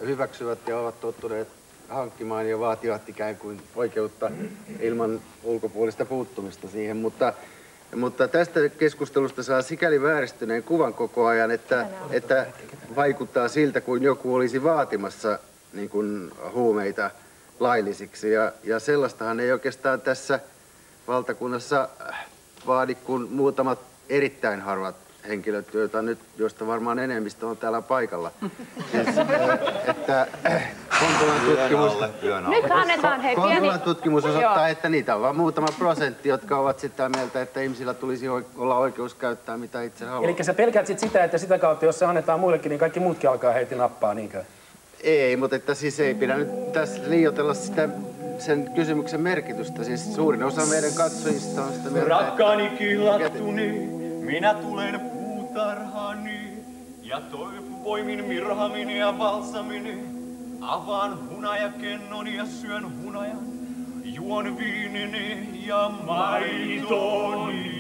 hyväksyvät ja ovat tottuneet hankkimaan ja vaativat ikään kuin oikeutta ilman ulkopuolista puuttumista siihen. Mutta tästä keskustelusta saa sikäli vääristyneen kuvan koko ajan, että vaikuttaa siltä, kuin joku olisi vaatimassa niin kuin huumeita laillisiksi. Ja sellaistahan ei oikeastaan tässä valtakunnassa vaadi kuin muutamat erittäin harvat henkilöt, joista varmaan enemmistö on täällä paikalla. Että Kontulan tutkimus osoittaa, että niitä on vain muutama prosentti, jotka ovat sitä mieltä, että ihmisillä tulisi olla oikeus käyttää mitä itse haluaa. Eli sä pelkäät sitä, että sitä kautta, jos se annetaan muillekin, niin kaikki muutkin alkaa heti nappaa, niinkö? Ei, mutta että siis ei pidä nyt tässä liioitella sen kysymyksen merkitystä. Siis suurin osa meidän katsojista on sitä mieltä, Rakkaani kihlattuni, minä tulen puutarhani ja poimin mirhamini ja balsamini. Avaan hunajakennoni ja syön hunajan, juon viinini ja maitoni.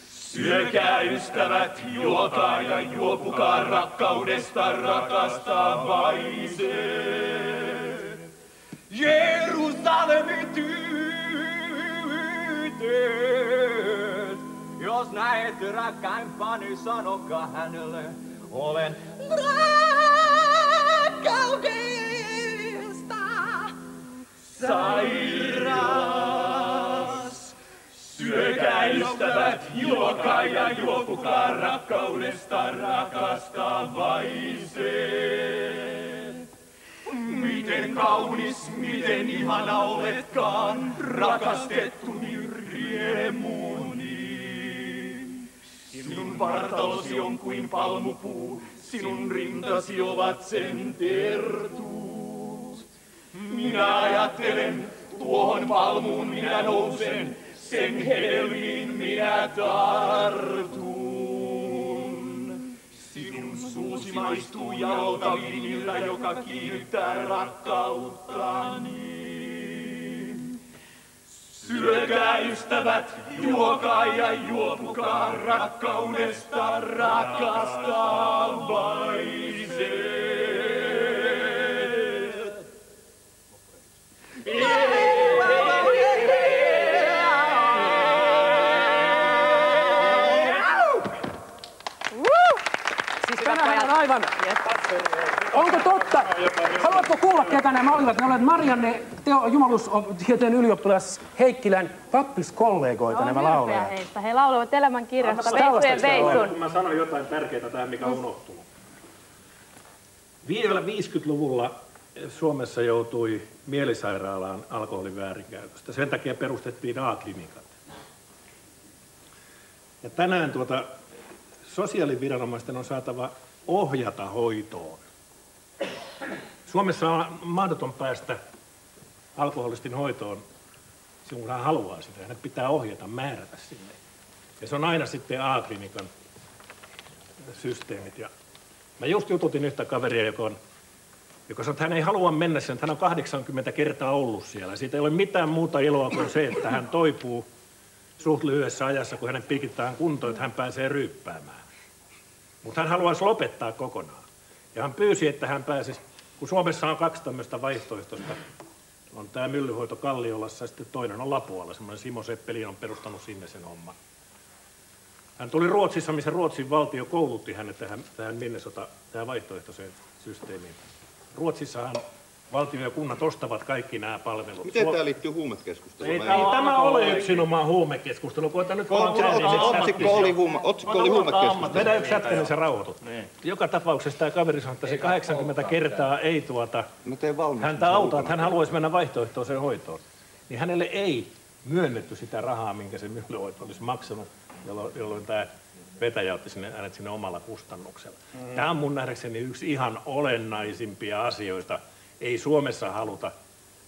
Syökää ystävät, juokaa ja juopukaa rakkaudesta rakastavaisen. Jerusalemi tytöt, jos näette rakkaimpani, sanokaa hänelle, olen rakkaudesta sairas. Syökää ystävät, juokaa ja juopukaa rakkaudesta rakastavaisen. Miten kaunis, miten ihana oletkaan, rakastettuni riemuni. Sinun vartalosi on kuin palmupuu, sinun rintasi ovat sen tertut. Minä ajattelen, tuohon palmuun minä nousen, sen hedelmiin minä tartun. Sinun suusi maistuu jalolta viinillä, joka kiihdyttää rakkauttani. Syökää ystävät, juokaa ja juopukaa rakkaudesta rakastavaisen. Aivan. Onko totta? Haluatko kuulla, ketä nämä olivat? Ne olivat Marianne jumalustieteen ylioppilas Heikkilän pappiskollegoita, nämä laulajat. Heistä. He laulavat elämänkirjasta Veitsujen Veitsun. Mä sanon jotain tärkeää tähän, mikä on unohtunut. Vielä 50-luvulla Suomessa joutui mielisairaalaan alkoholin väärinkäytöstä. Sen takia perustettiin A-klinikat. Ja tänään sosiaaliviranomaisten on saatava ohjata hoitoon. Suomessa on mahdoton päästä alkoholistin hoitoon silloin, kun hän haluaa sitä. Hänet pitää ohjata, määrätä sinne. Ja se on aina sitten A-klinikan systeemit. Ja mä just jututin yhtä kaveria, joka sanoi, että hän ei halua mennä sen, että hän on 80 kertaa ollut siellä. Siitä ei ole mitään muuta iloa kuin se, että hän toipuu suht lyhyessä ajassa, kun hänen pikitään kuntoon, että hän pääsee ryyppäämään. Mutta hän haluaisi lopettaa kokonaan. Ja hän pyysi, että hän pääsisi, kun Suomessa on 2 tämmöistä vaihtoehtoista. On tämä Myllyhoito Kalliolassa ja sitten toinen on Lapualla. Semmoinen Simo Seppeli on perustanut sinne sen homman. Hän tuli Ruotsissa, missä Ruotsin valtio koulutti hänet tähän Minnesota, tähän vaihtoehtoiseen systeemiin. Ruotsissahan valtio ja kunnat ostavat kaikki nämä palvelut. Miten tämä liittyy huumekeskusteluun? Ei tämä ole yksinomaan huumekeskustelu. Koita nyt otsikko oli huumekeskustelu. Vedä yksi jätkä, niin sä rauhoitut. Joka tapauksessa tämä kaveri sanoi, että se 80 kertaa ei häntä auta, että hän haluaisi mennä vaihtoehtoiseen hoitoon. Niin hänelle ei myönnetty sitä rahaa, minkä se Myllyhoito olisi maksanut, jolloin tämä vetäjä otti hänet sinne omalla kustannuksella. Tämä on mun nähdäkseni yksi ihan olennaisimpia asioita. Ei Suomessa haluta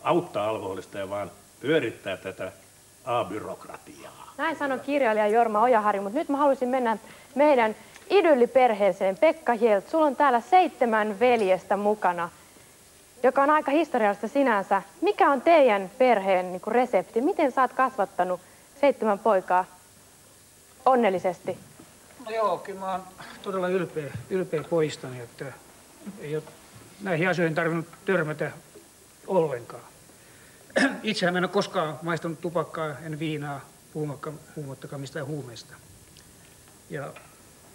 auttaa alkoholista, vaan pyörittää tätä A-byrokratiaa. Näin sanoi kirjailija Jorma Ojaharju, mutta nyt mä haluaisin mennä meidän idylliperheeseen. Pekka Hjelt, sulla on täällä 7 veljestä mukana, joka on aika historiallista sinänsä. Mikä on teidän perheen niin kuin resepti? Miten sä oot kasvattanut 7 poikaa onnellisesti? No joo, kyllä mä oon todella ylpeä poistani, että ei ole näihin asioihin tarvinnut törmätä ollenkaan. Itsehän en ole koskaan maistanut tupakkaa, en viinaa, puhumattakaan mistään huumeista. Ja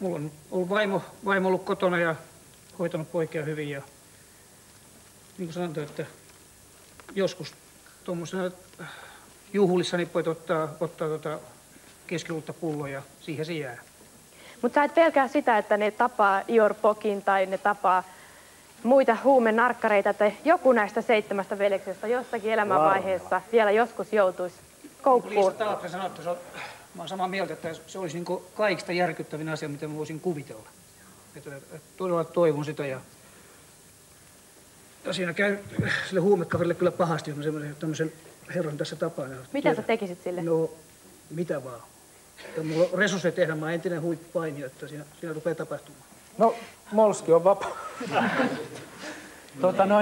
mulla on ollut vaimo ollut kotona ja hoitanut poikia hyvin. Ja niin kuin sanotaan, että joskus tuommoisena juhlissa niin voit ottaa keskiolutta pulloa ja siihen se jää. Mutta sä et pelkää sitä, että ne tapaa Ior Pokin tai ne tapaa muita huumenarkkareita, että joku näistä 7 veljeksestä jossakin elämänvaiheessa vielä joskus joutuisi koukkuun. Liisa Taapre sanoi, että mä oon samaa mieltä, että se olisi niin kaikista järkyttävin asia, mitä mä voisin kuvitella. Että todella toivon sitä ja siinä käy sille huumekaverille kyllä pahasti, jos mä tämmöisen herran tässä tapaan. Mitä sä tekisit sille? No, mitä vaan. Ja mulla on resursseja tehdä, mä oon entinen huippupainija, että siinä rupeaa tapahtumaan. No, Molski on vapaa.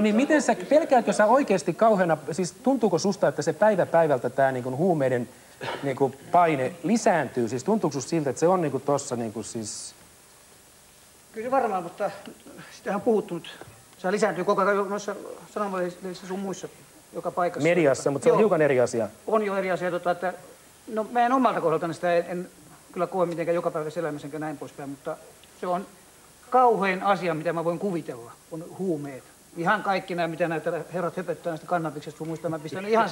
Niin miten sä, pelkäätkö sä oikeasti kauheana, siis tuntuuko susta, että se päivä päivältä tää niinku huumeiden niinku paine lisääntyy? Siis tuntuuko susta siltä, että se on niinku tossa niinku siis... Kyllä se varmaan, mutta sitähän on puhuttu nyt. Se lisääntyy koko ajan noissa sanomalehdissä sun muissa joka paikassa. Mediassa, mutta se on hiukan eri asia. On jo eri asia, että no meidän omalta kohdaltani sitä en kyllä koe mitenkään jokapäiväisessä elämässä enkä näin poispäin, mutta se on kauhein asia, mitä mä voin kuvitella, on huumeet. Ihan kaikki nämä, mitä näitä herrat höpöttää näistä kannabiksesta sun muista, mä pistän ihan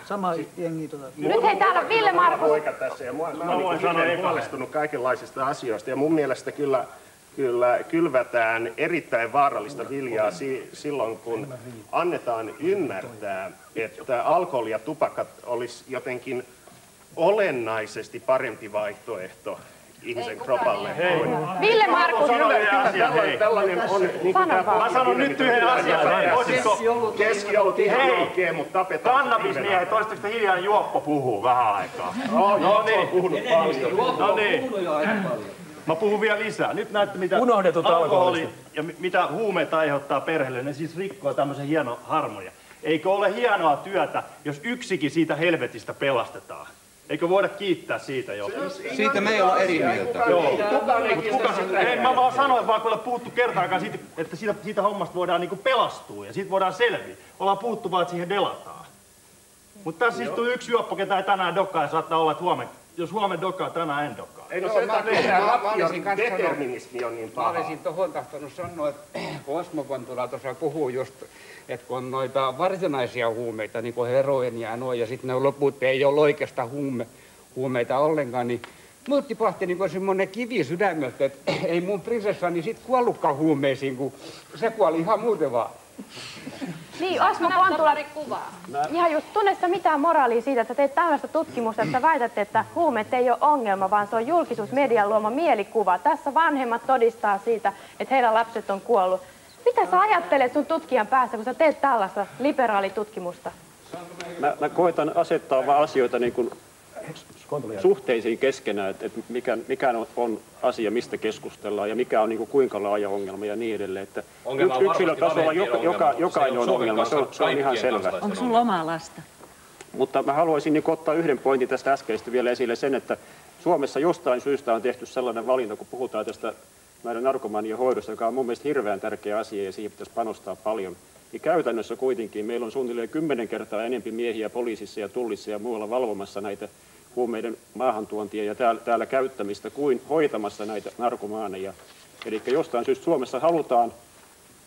sama jengiä. Nyt hei täällä Ville Markus. Poika tässä ja mä oon hyvin huolestunut kaikenlaisista asioista ja mun mielestä kyllä kylvätään erittäin vaarallista viljaa silloin, kun annetaan ymmärtää, että alkoholi ja tupakat olisi jotenkin olennaisesti parempi vaihtoehto ihmisen kropalle. Ville Markus! Tällainen on... Mä sanon nyt yhden asian. Keskiolut ihan oikein, mutta tapetaan... Kannabismiehet, olisitteko te hiljaa Juoppo puhuu vähän aikaa? No niin. Puhunut paljon. No niin. Mä puhun vielä lisää. Nyt näette, mitä alkoholi ja mitä huumeet aiheuttaa perheelle. Ne siis rikkoo tämmöisen hienon harmonia. Eikö ole hienoa työtä, jos yksikin siitä helvetistä pelastetaan? Eikö voida kiittää siitä jo? Siitä me ei olla eri mieltä. Ei, mä vaan sanoin, vaan kun ollaan puhuttu kertaakaan siitä, että siitä hommasta voidaan niinku pelastua ja siitä voidaan selviä. Ollaan puhuttu vaan, että siihen delataan. Mutta tässä istuu yksi juoppo, ketä ei tänään dokkaa ja saattaa olla, että jos huomenna dokkaa, tänään en dokkaa. Ei no sen takia determinismi on niin paha. Mä olisin tohon tahtonut sanoa, että Osmo Kontula tuossa puhuu just, että kun on noita varsinaisia huumeita, niin kuin heroinia ja sitten ne loput ei ole oikeastaan huumeita ollenkaan, niin mut tipahti niin kuin semmoinen kivi sydämeltä, että ei mun prinsessani sit kuollutkaan huumeisiin, kun se kuoli ihan muuten vaan. Niin, Osmo Kontula, ihan just, tunne sä mitään moraalia siitä, että teet tällaista tutkimusta, että väitätte, että huumeet ei ole ongelma, vaan se on julkisuusmedian luoma mielikuva. Tässä vanhemmat todistaa siitä, että heidän lapset on kuollut. Mitä sä ajattelet sun tutkijan päässä, kun sä teet tällaista liberaalitutkimusta? Mä koitan asettaa vaan asioita niin kuin suhteisiin keskenään, että mikä on asia, mistä keskustellaan ja mikä on niin kuin kuinka laaja ongelma ja niin edelleen. Että yksilötasolla jokainen on ongelma, se on ihan selvä. Onko sulla omaa lasta? Mutta mä haluaisin niin ottaa yhden pointin tästä äskeistä vielä esille sen, että Suomessa jostain syystä on tehty sellainen valinta, kun puhutaan tästä meidän narkomanien hoidosta, joka on mun mielestä hirveän tärkeä asia ja siihen pitäisi panostaa paljon. Niin käytännössä kuitenkin meillä on suunnilleen 10 kertaa enemmän miehiä poliisissa ja tullissa ja muualla valvomassa näitä huumeiden maahantuontia ja täällä käyttämistä kuin hoitamassa näitä narkomaaneja. Eli jostain syystä Suomessa halutaan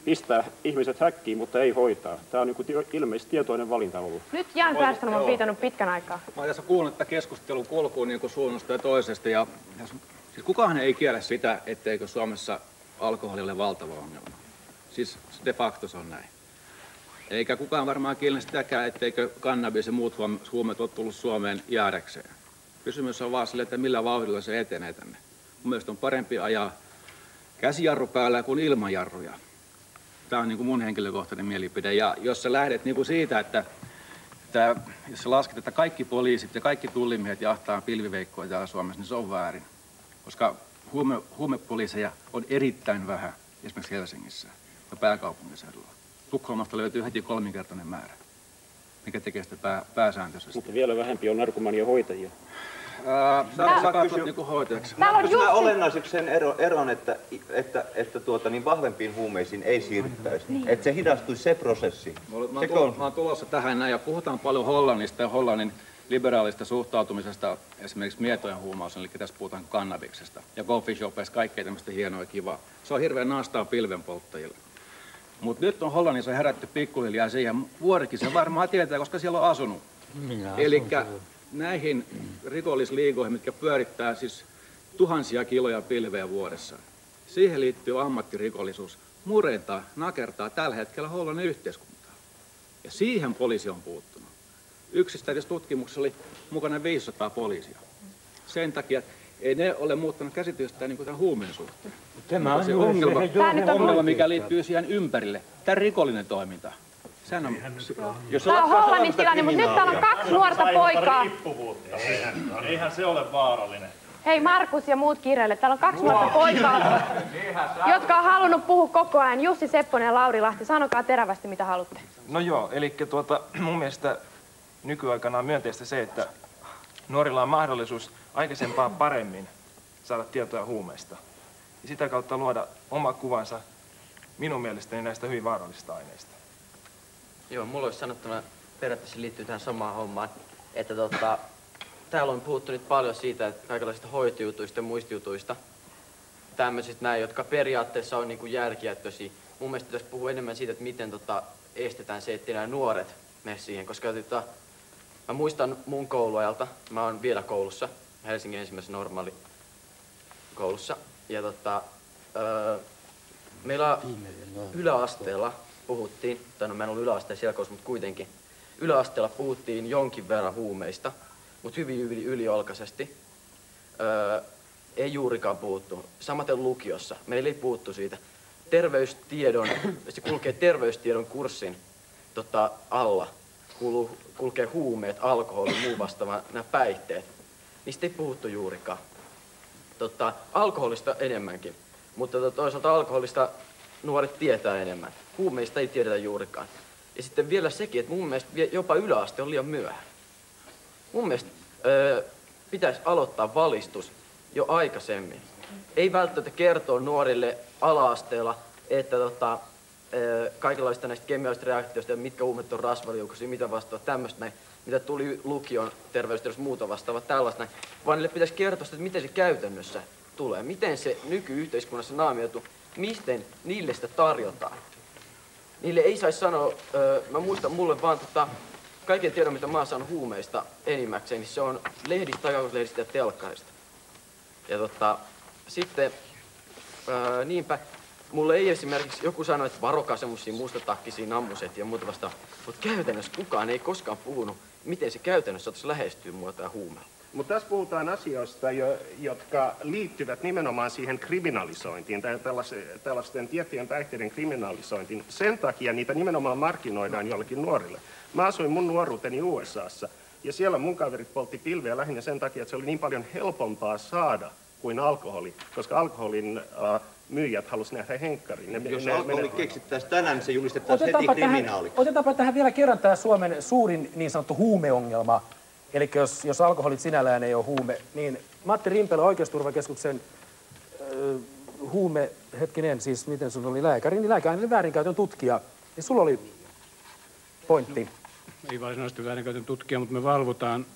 pistää ihmiset häkkiin, mutta ei hoitaa. Tämä on niin ilmeisesti tietoinen valinta ollut. Nyt Jan Persson on piitannut pitkän aikaa. Mä oon tässä kuullut tätä keskustelun kulkuun niin suunnasta ja toisesta. Ja siis kukaan ei kiellä sitä, etteikö Suomessa alkoholi ole valtava ongelma. Siis de facto se on näin. Eikä kukaan varmaan kiellä sitäkään, etteikö kannabis ja muut huumeet ole tullut Suomeen jäädäkseen. Kysymys on vaan sille, että millä vauhdilla se etenee tänne. Mun mielestä on parempi ajaa käsijarru päällä kuin ilman jarruja. Tämä on niin kuin mun henkilökohtainen mielipide. Ja jos sä lähdet niin kuin siitä, että että jos sä lasket, että kaikki poliisit ja kaikki tullimiehet jahtaa pilviveikkoja täällä Suomessa, niin se on väärin. Koska huumepoliiseja on erittäin vähän esimerkiksi Helsingissä ja pääkaupunkiseudulla. Tukholmasta löytyy heti 3-kertainen määrä, mikä tekee sitä pääsääntöisesti. Mutta vielä vähempi on narkomania hoitajia. Mä olennaiseksi sen eron, että niin vahvempiin huumeisiin ei siirryttäisi. Niin. Että se hidastuisi se prosessi. Mä oon tulossa tähän näin ja puhutaan paljon Hollannista ja Hollannin liberaalista suhtautumisesta esimerkiksi mietojen huumaukseen, eli tässä puhutaan kannabiksesta. Ja coffee shopeissa kaikkea tämmöistä hienoa ja kivaa. Se on hirveän naastaa pilvenpolttajille. Mutta nyt on Hollannissa herätty pikkuhiljaa siihen. Vuorikin se varmaan tietää, koska siellä on asunut. Eli näihin rikollisliigoihin, mitkä pyörittää siis tuhansia kiloja pilveä vuodessa. Siihen liittyy ammattirikollisuus. Murentaa, nakertaa tällä hetkellä Hollannin yhteiskuntaa. Ja siihen poliisi on puuttunut. Yksittäisessä tutkimuksessa oli mukana 500 poliisia. Sen takia ei ne ole muuttanut käsitystä niin kuin tämän huumeen suhteen. Tämä on se ongelma, mikä liittyy siihen ympärille. Tämä rikollinen toiminta. Sehän on, tämä on Hollannin tilanne, mutta nyt täällä on 2 nuorta poikaa. Eihän se ole vaarallinen. Hei Markus ja muut kirjailijat, täällä on 2 nuorta poikaa, jotka on halunnut puhua koko ajan. Jussi Sepponen ja Lauri Lahti, sanokaa terävästi mitä haluatte. No joo, eli mun mielestä nykyaikana on myönteistä se, että nuorilla on mahdollisuus aikaisempaa paremmin saada tietoa huumeista. Ja sitä kautta luoda oma kuvansa minun mielestäni näistä hyvin vaarallisista aineista. Joo, mulla olisi sanottuna periaatteessa liittyy tähän samaan hommaan, että täällä on puhuttu nyt paljon siitä, että kaikenlaisista hoitojutuista ja muistijutuista, tämmöisistä näin, jotka periaatteessa on niinku järkijättöisiä. Mun mielestä pitäisi puhua enemmän siitä, että miten estetään se, ettei nämä nuoret mene siihen, koska mä muistan mun kouluajalta, mä oon vielä koulussa, Helsingin ensimmäisessä normaalikoulussa, ja meillä yläasteella puhuttiin, tai no mä en ollut yläasteen siellä koulussa, mutta kuitenkin, yläasteella puhuttiin jonkin verran huumeista, mutta hyvin yliolkaisesti. Ei juurikaan puhuttu. Samaten lukiossa. Meillä ei puhuttu siitä. Se kulkee terveystiedon kurssin alla. Kulkee huumeet, alkoholi, muu vastaava, nämä päihteet. Niistä ei puhuttu juurikaan. Alkoholista enemmänkin, mutta toisaalta alkoholista nuoret tietää enemmän. Huumeista ei tiedetä juurikaan. Ja sitten vielä sekin, että mun mielestä jopa yläaste on liian myöhään. Mun mielestä pitäisi aloittaa valistus jo aikaisemmin. Ei välttämättä kertoa nuorille ala-asteella, että kaikenlaista näistä kemiallisista reaktioista ja mitkä huumeet on rasvaliukoisia, mitä vastaavaa tämmöistä näin, mitä tuli lukion terveystiedossa muuta vastaavaa tällaista näin, vaan niille pitäisi kertoa sitä, että miten se käytännössä tulee, miten se nykyyhteiskunnassa naamioitu, miten niille sitä tarjotaan. Niille ei saisi sanoa, mä muistan mulle vaan kaiken tiedon, mitä mä oon saanut huumeista enimmäkseen, niin se on lehdistä, aikakauslehdistä ja telkkarista. Ja sitten niinpä, mulle ei esimerkiksi, joku sanoi, että varokaa semmosia mustatakkisia nammuset ja muuta vastaan, mutta käytännössä kukaan ei koskaan puhunut, miten se käytännössä ottaisi lähestyä mua tää huumeella. Mutta tässä puhutaan asioista, jotka liittyvät nimenomaan siihen kriminalisointiin, tai tällaisten tiettyjen päihteiden kriminalisointiin. Sen takia niitä nimenomaan markkinoidaan jollekin nuorille. Mä asuin mun nuoruuteni USAssa, ja siellä mun kaverit poltti pilveä lähinnä sen takia, että se oli niin paljon helpompaa saada kuin alkoholi, koska alkoholin myyjät halusi nähdä henkkarin. Jos alkoholi keksittäisiin tänään, niin se julistettaisiin heti kriminaaliksi. Otetaanpa tähän vielä kerran tämä Suomen suurin niin sanottu huumeongelma. Eli jos alkoholit sinällään ei ole huume, niin Matti Rimpelä, Oikeusturvakeskuksen siis miten sun oli lääkärin väärinkäytön tutkija, niin sulla oli pointti. Ei varsinaisesti väärinkäytön tutkija, mutta me valvotaan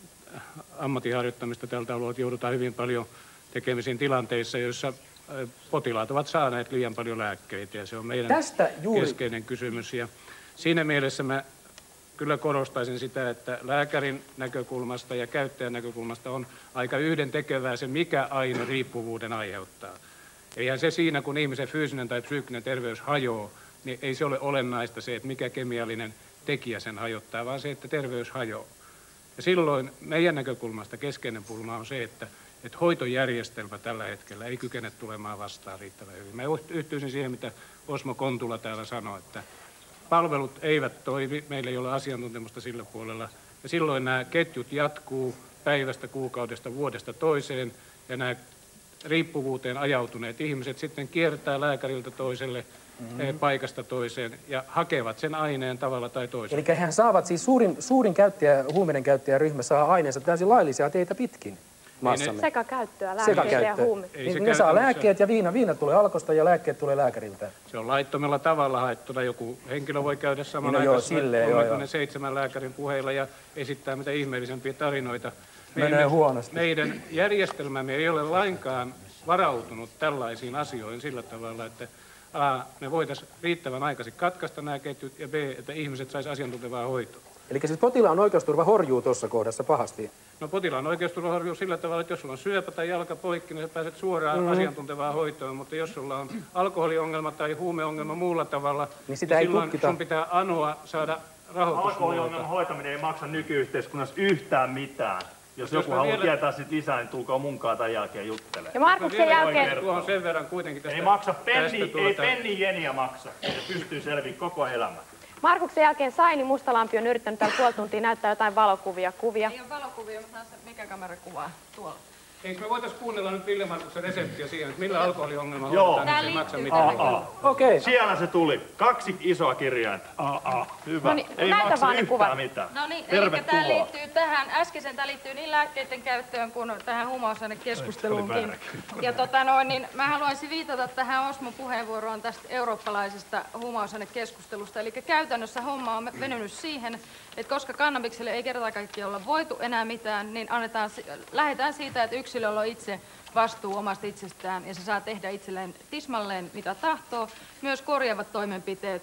ammatinharjoittamista tältä alueelta. Joudutaan hyvin paljon tekemisiin tilanteissa, joissa potilaat ovat saaneet liian paljon lääkkeitä, ja se on meidän keskeinen kysymys. Ja siinä mielessä mä kyllä korostaisin sitä, että lääkärin näkökulmasta ja käyttäjän näkökulmasta on aika yhdentekevää se, mikä aine riippuvuuden aiheuttaa. Eihän se siinä, kun ihmisen fyysinen tai psyykkinen terveys hajoaa, niin ei se ole olennaista se, että mikä kemiallinen tekijä sen hajottaa, vaan se, että terveys hajoaa. Ja silloin meidän näkökulmasta keskeinen pulma on se, että hoitojärjestelmä tällä hetkellä ei kykene tulemaan vastaan riittävän hyvin. Mä yhtyisin siihen, mitä Osmo Kontula täällä sanoi, että palvelut eivät toimi, meillä ei ole asiantuntemusta sillä puolella. Ja silloin nämä ketjut jatkuu päivästä, kuukaudesta, vuodesta toiseen, ja nämä riippuvuuteen ajautuneet ihmiset sitten kiertää lääkäriltä toiselle, paikasta toiseen ja hakevat sen aineen tavalla tai toisella. Eli he saavat siis suurin huumeiden käyttäjäryhmä saa aineensa täysin laillisia teitä pitkin maassamme. Sekakäyttöä, lääkkeitä ja huumeita. Niin ne saa lääkkeet ja viina tulee Alkosta ja lääkkeet tulee lääkäriltä. Se on laittomalla tavalla haettuna. Joku henkilö voi käydä samanaikaisesti 37 lääkärin puheilla ja esittää mitä ihmeellisempiä tarinoita. Menee huonosti. Meidän järjestelmämme ei ole lainkaan varautunut tällaisiin asioihin sillä tavalla, että A, me voitaisiin riittävän aikaisin katkaista nämä ketjut, ja B, että ihmiset saisi asiantuntevaa hoitoa. Eli siis potilaan oikeusturva horjuu tuossa kohdassa pahasti? No potilaan oikeusturva horjuu sillä tavalla, että jos sulla on syöpä tai jalka poikki, niin sä pääset suoraan asiantuntevaan hoitoon, mutta jos sulla on alkoholiongelma tai huumeongelma muulla tavalla, niin sitä ei silloin sun pitää anoa saada rahoitus. Alkoholiongelman hoitaminen ei maksa nykyyhteiskunnassa yhtään mitään. Jos joku haluaa tietää sit lisää, niin tulkaa munkaan tämän jälkeen juttelemaan. Ja Markuksen jälkeen... Tuohon sen verran kuitenkin tästä... Ei maksa ei penni jeniä maksa. Se pystyy selviämään koko elämä. Markuksen jälkeen Saini Mustalampi on yrittänyt täällä puoli tuntia näyttää jotain valokuvia. Ei ole valokuvia, mutta mikä kamera kuvaa tuolla? Eikö me voitaisiin kuunnella nyt Ville Markuksen reseptiä siihen, että millä alkoholiongelma hoidetaan, niin se ei maksa mitään. Okei. Siellä se tuli. 2 isoa kirjainta. Hyvä. Noniin, ei maksa yhtään mitään. No niin, eli tämä liittyy tähän, äskeisen tämä liittyy niin lääkkeiden käyttöön kuin tähän huumausainekeskusteluunkin. Ja niin mä haluaisin viitata tähän Osmon puheenvuoroon tästä eurooppalaisesta huumausainekeskustelusta. Eli käytännössä homma on venynyt siihen, että koska kannabikselle ei kerta kaikkiaan olla voitu enää mitään, niin lähdetään siitä, että yksilöllä on itse vastuu omasta itsestään ja se saa tehdä itselleen tismalleen mitä tahtoo. Myös korjaavat toimenpiteet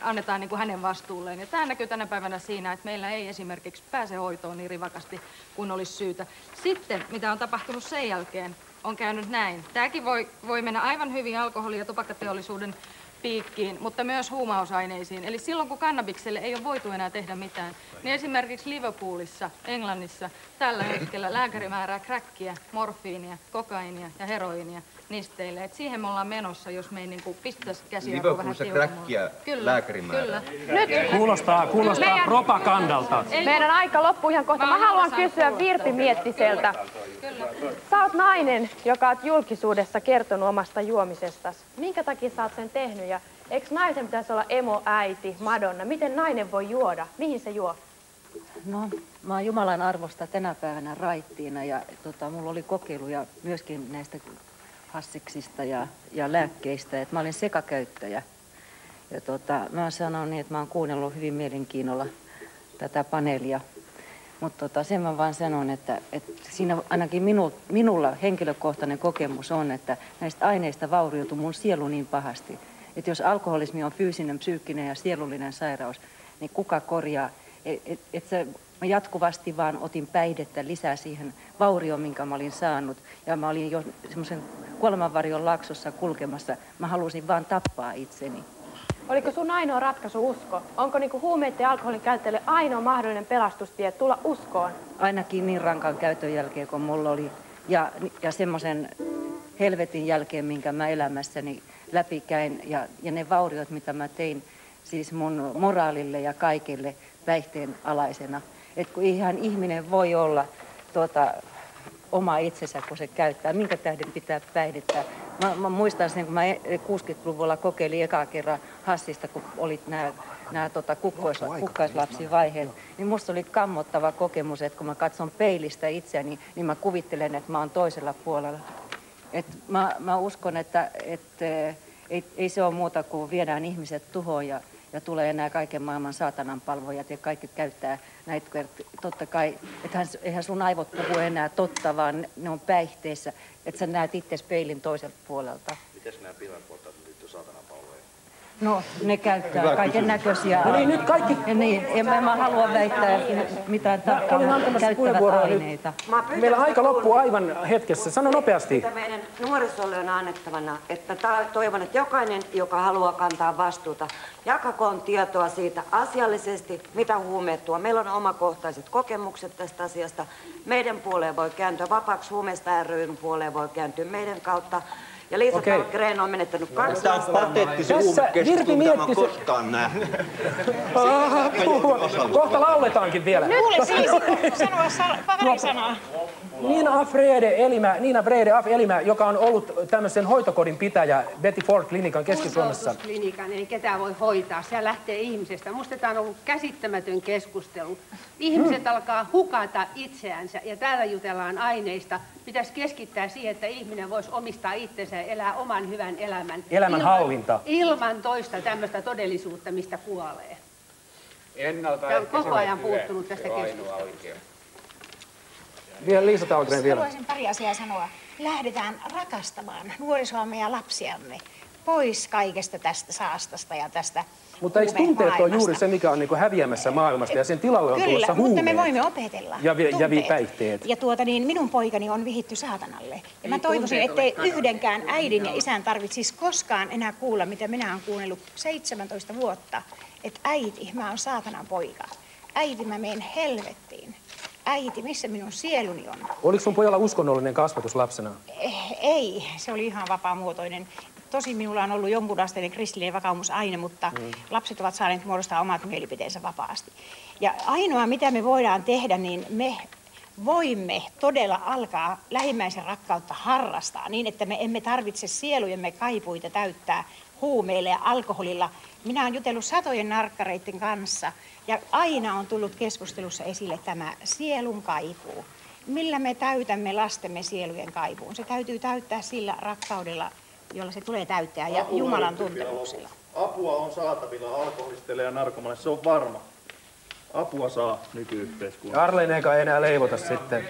annetaan niin kuin hänen vastuulleen. Ja tämä näkyy tänä päivänä siinä, että meillä ei esimerkiksi pääse hoitoon niin rivakasti kuin olisi syytä. Sitten, mitä on tapahtunut sen jälkeen, on käynyt näin. Tämäkin voi mennä aivan hyvin alkoholi- ja tupakkateollisuuden piikkiin, mutta myös huumausaineisiin. Eli silloin, kun kannabikselle ei ole voitu enää tehdä mitään, niin esimerkiksi Liverpoolissa, Englannissa, tällä hetkellä lääkäri määrää kräkkiä, morfiinia, kokainia ja heroinia nisteille. Et siihen me ollaan menossa, jos me ei niin pistettäisi käsiä vähän kräkkiä lääkäri määrää. Nyt kuulostaa propagandalta. Meidän aika loppuu ihan kohta. Mä haluan kysyä Virpi Miettiseltä. Sä oot nainen, joka oot julkisuudessa kertonut omasta juomisestasi. Minkä takia sä oot sen tehnyt? Ja eikö naisen pitäisi olla emoäiti, Madonna? Miten nainen voi juoda? Mihin se juo? No, mä oon Jumalan arvosta tänä päivänä raittiina ja mulla oli kokeiluja myöskin näistä hassiksista ja lääkkeistä, että mä olin sekakäyttäjä. Ja mä sanon niin, että mä oon kuunnellut hyvin mielenkiinnolla tätä paneelia. Mutta sen mä vaan sanon, että siinä ainakin minulla henkilökohtainen kokemus on, että näistä aineista vaurioituu mun sielu niin pahasti. Että jos alkoholismi on fyysinen, psyykkinen ja sielullinen sairaus, niin kuka korjaa? Mä jatkuvasti vaan otin päihdettä lisää siihen vaurioon, minkä mä olin saanut. Ja mä olin jo semmoisen kuolemanvarjon laaksossa kulkemassa. Mä halusin vaan tappaa itseni. Oliko sun ainoa ratkaisu usko? Onko niinku huumeiden ja alkoholin käyttäjille ainoa mahdollinen pelastustie tulla uskoon? Ainakin niin rankan käytön jälkeen, kun mulla oli. Ja semmoisen helvetin jälkeen, minkä mä elämässäni läpikäin. Ja ne vauriot, mitä mä tein siis mun moraalille ja kaikille päihteen alaisena. Että kun ihan ihminen voi olla oma itsensä, kun se käyttää. Minkä tähden pitää päihdettää? Mä muistan sen, kun mä 60-luvulla kokeilin ekaa kerran hassista, kun olit nämä kukkaislapsivaiheet. Niin musta oli kammottava kokemus, että kun mä katson peilistä itseäni, niin mä kuvittelen, että mä oon toisella puolella. Et mä uskon, että ei se ole muuta kuin viedään ihmiset tuhoon ja tulee nämä kaiken maailman saatanan palvojat ja kaikki käyttää näitä. Totta kai, eihän sun aivot puhu enää totta, vaan ne on päihteessä, että sä näet itse peilin toiselta puolelta. Mites nämä pilanpuolta liittyy saatanan palvoja? No, ne käyttää kaiken näköisiä. No niin, nyt kaikki... Niin, en mä halua väittää mitään käyttävät aineita. Meillä aika loppuu aivan hetkessä. Sano nopeasti. Mitä meidän nuorisolle on annettavana, että toivon, että jokainen, joka haluaa kantaa vastuuta, jakakoon tietoa siitä asiallisesti, mitä huumeet tuo. Meillä on omakohtaiset kokemukset tästä asiasta. Meidän puoleen voi kääntyä, Vapaaksi huumeista ry:n puoleen voi kääntyä meidän kautta. Ja Liisa Dahlgren on menettänyt kaksi Tämä on pateettisen huumekeskustelu, tämä on koskaan nähnyt. Kohta lauletaankin vielä. Kuule siis, sanoa pari sanaa. Nina Brede af Elimä, joka on ollut tämmöisen hoitokodin pitäjä Betty Ford klinikan Keski-Suomessa. Klinikan ei ketään voi hoitaa, siellä lähtee ihmisestä. Musta tämä on ollut käsittämätön keskustelu. Ihmiset alkaa hukata itseänsä ja täällä jutellaan aineista. Pitäisi keskittää siihen, että ihminen voisi omistaa itsensä ja elää oman hyvän elämän. Elämänhallinta. Ilman toista tämmöistä todellisuutta, mistä kuolee. Tämä on koko ajan puuttunut tästä keskustelusta. Vielä Liisa Dahlgren vielä. Haluaisin pari asiaa sanoa. Lähdetään rakastamaan nuorisoamme ja lapsiamme pois kaikesta tästä saastasta ja tästä Mutta eikö tunteet ole juuri se, mikä on niin kuin häviämässä maailmasta ja sen tilalle on tulossa huumeet? Mutta me voimme opetella ja päihteet. Ja minun poikani on vihitty saatanalle. Ja mä toivoisin, ettei yhdenkään äidin ja isän tarvitsisi koskaan enää kuulla, mitä minä olen kuunnellut 17 vuotta. Että äiti, mä oon saatanan poika. Äiti, mä menen helvettiin. Äiti, missä minun sieluni on? Oliko sun pojalla uskonnollinen kasvatus lapsena? Ei, se oli ihan vapaamuotoinen. Tosin minulla on ollut jonkunasteinen kristillinen vakaumus aina, mutta lapset ovat saaneet muodostaa omat mielipiteensä vapaasti. Ja ainoa, mitä me voidaan tehdä, niin me voimme todella alkaa lähimmäisen rakkautta harrastaa niin, että me emme tarvitse sielujemme kaipuita täyttää huumeilla ja alkoholilla. Minä olen jutellut satojen narkkareiden kanssa ja aina on tullut keskustelussa esille tämä sielun kaipuu. Millä me täytämme lastemme sielujen kaipuun? Se täytyy täyttää sillä rakkaudella, jolla se tulee täyttää ja Jumalan tuntemuksella. Apua on saatavilla alkoholisteille ja narkomalle, se on varma. Apua saa nykyyhteiskunnassa. Arleen eikä enää leivota sitten.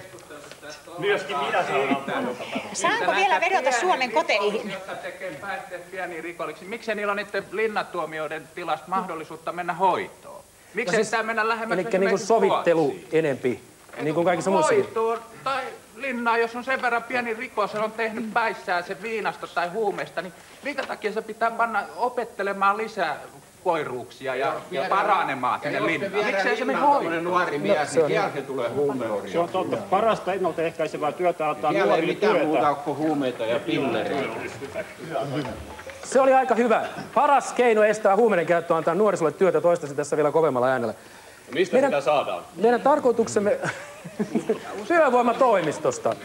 Myöskin minä saan apua. Saanko vielä vedota Suomen koteihin? Jotka tekee päihteet pieniin rikolliksi, miksei niillä on niiden linnatuomioiden tilasta mahdollisuutta mennä hoitoon? Miksei sitä mennä lähemmäs Eli niin kuin sovittelu enempi, niin kuin kaikissa muissakin. Hoitoon tai linnaa, jos on sen verran pieni rikos, on tehnyt päissään se viinasta tai huumeesta, niin minkä takia se pitää panna opettelemaan lisää koiruuksia ja paranemaan sinne linnaan? Miksei se mene hoitoon? Nuori mies, niin siellä se tulee huumeoria. Se on totta. Parasta ennaltaehkäisevää työtä antaa siellä nuorille työtä. Siellä ei mitään muuta kuin huumeita ja pillereitä. Se oli aika hyvä. Paras keino estää huumeiden käyttöä antaa nuorisolle työtä, toistaisin tässä vielä kovemmalla äänellä. Mistä sitä saadaan? Meidän tarkoituksemme työvoimatoimistosta.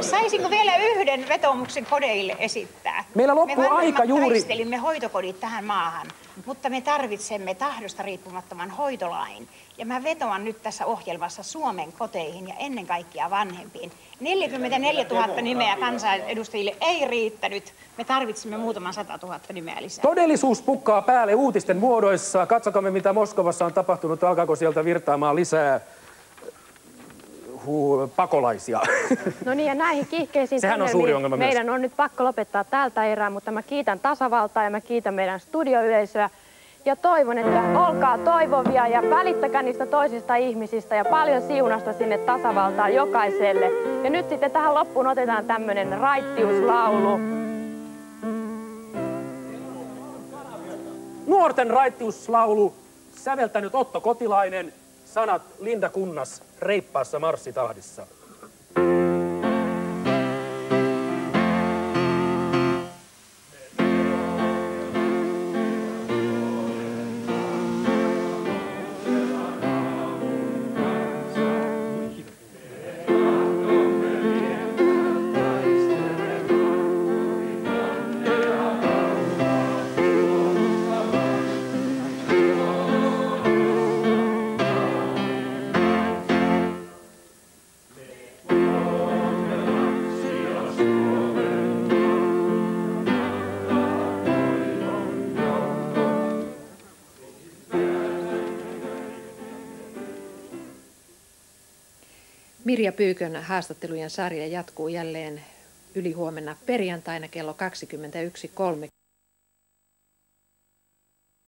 Saisinko vielä yhden vetoomuksen kodeille esittää? Meillä loppuu aika juuri. Me taistelimme hoitokodit tähän maahan, mutta me tarvitsemme tahdosta riippumattoman hoitolain. Ja mä vetoan nyt tässä ohjelmassa Suomen koteihin ja ennen kaikkea vanhempiin. 44 000 nimeä kansanedustajille ei riittänyt. Me tarvitsemme muutaman 100 000 nimeä lisää. Todellisuus pukkaa päälle uutisten muodoissa. Katsokamme, mitä Moskovassa on tapahtunut. Alkaako sieltä virtaamaan lisää pakolaisia? No niin, ja näihin kiihkeisiin sehän on suuri ongelma meidän on nyt pakko lopettaa tältä erää, mutta mä kiitän tasavaltaa ja mä kiitän meidän studioyleisöä. Ja toivon, että olkaa toivovia ja välittäkää niistä toisista ihmisistä ja paljon siunasta sinne tasavaltaan jokaiselle. Ja nyt sitten tähän loppuun otetaan tämmönen raittiuslaulu. Nuorten raittiuslaulu, säveltänyt Otto Kotilainen, sanat Linda Kunnas reippaassa marssitahdissa. Mirja Pyykön haastattelujen sarja jatkuu jälleen ylihuomenna perjantaina kello 21.30.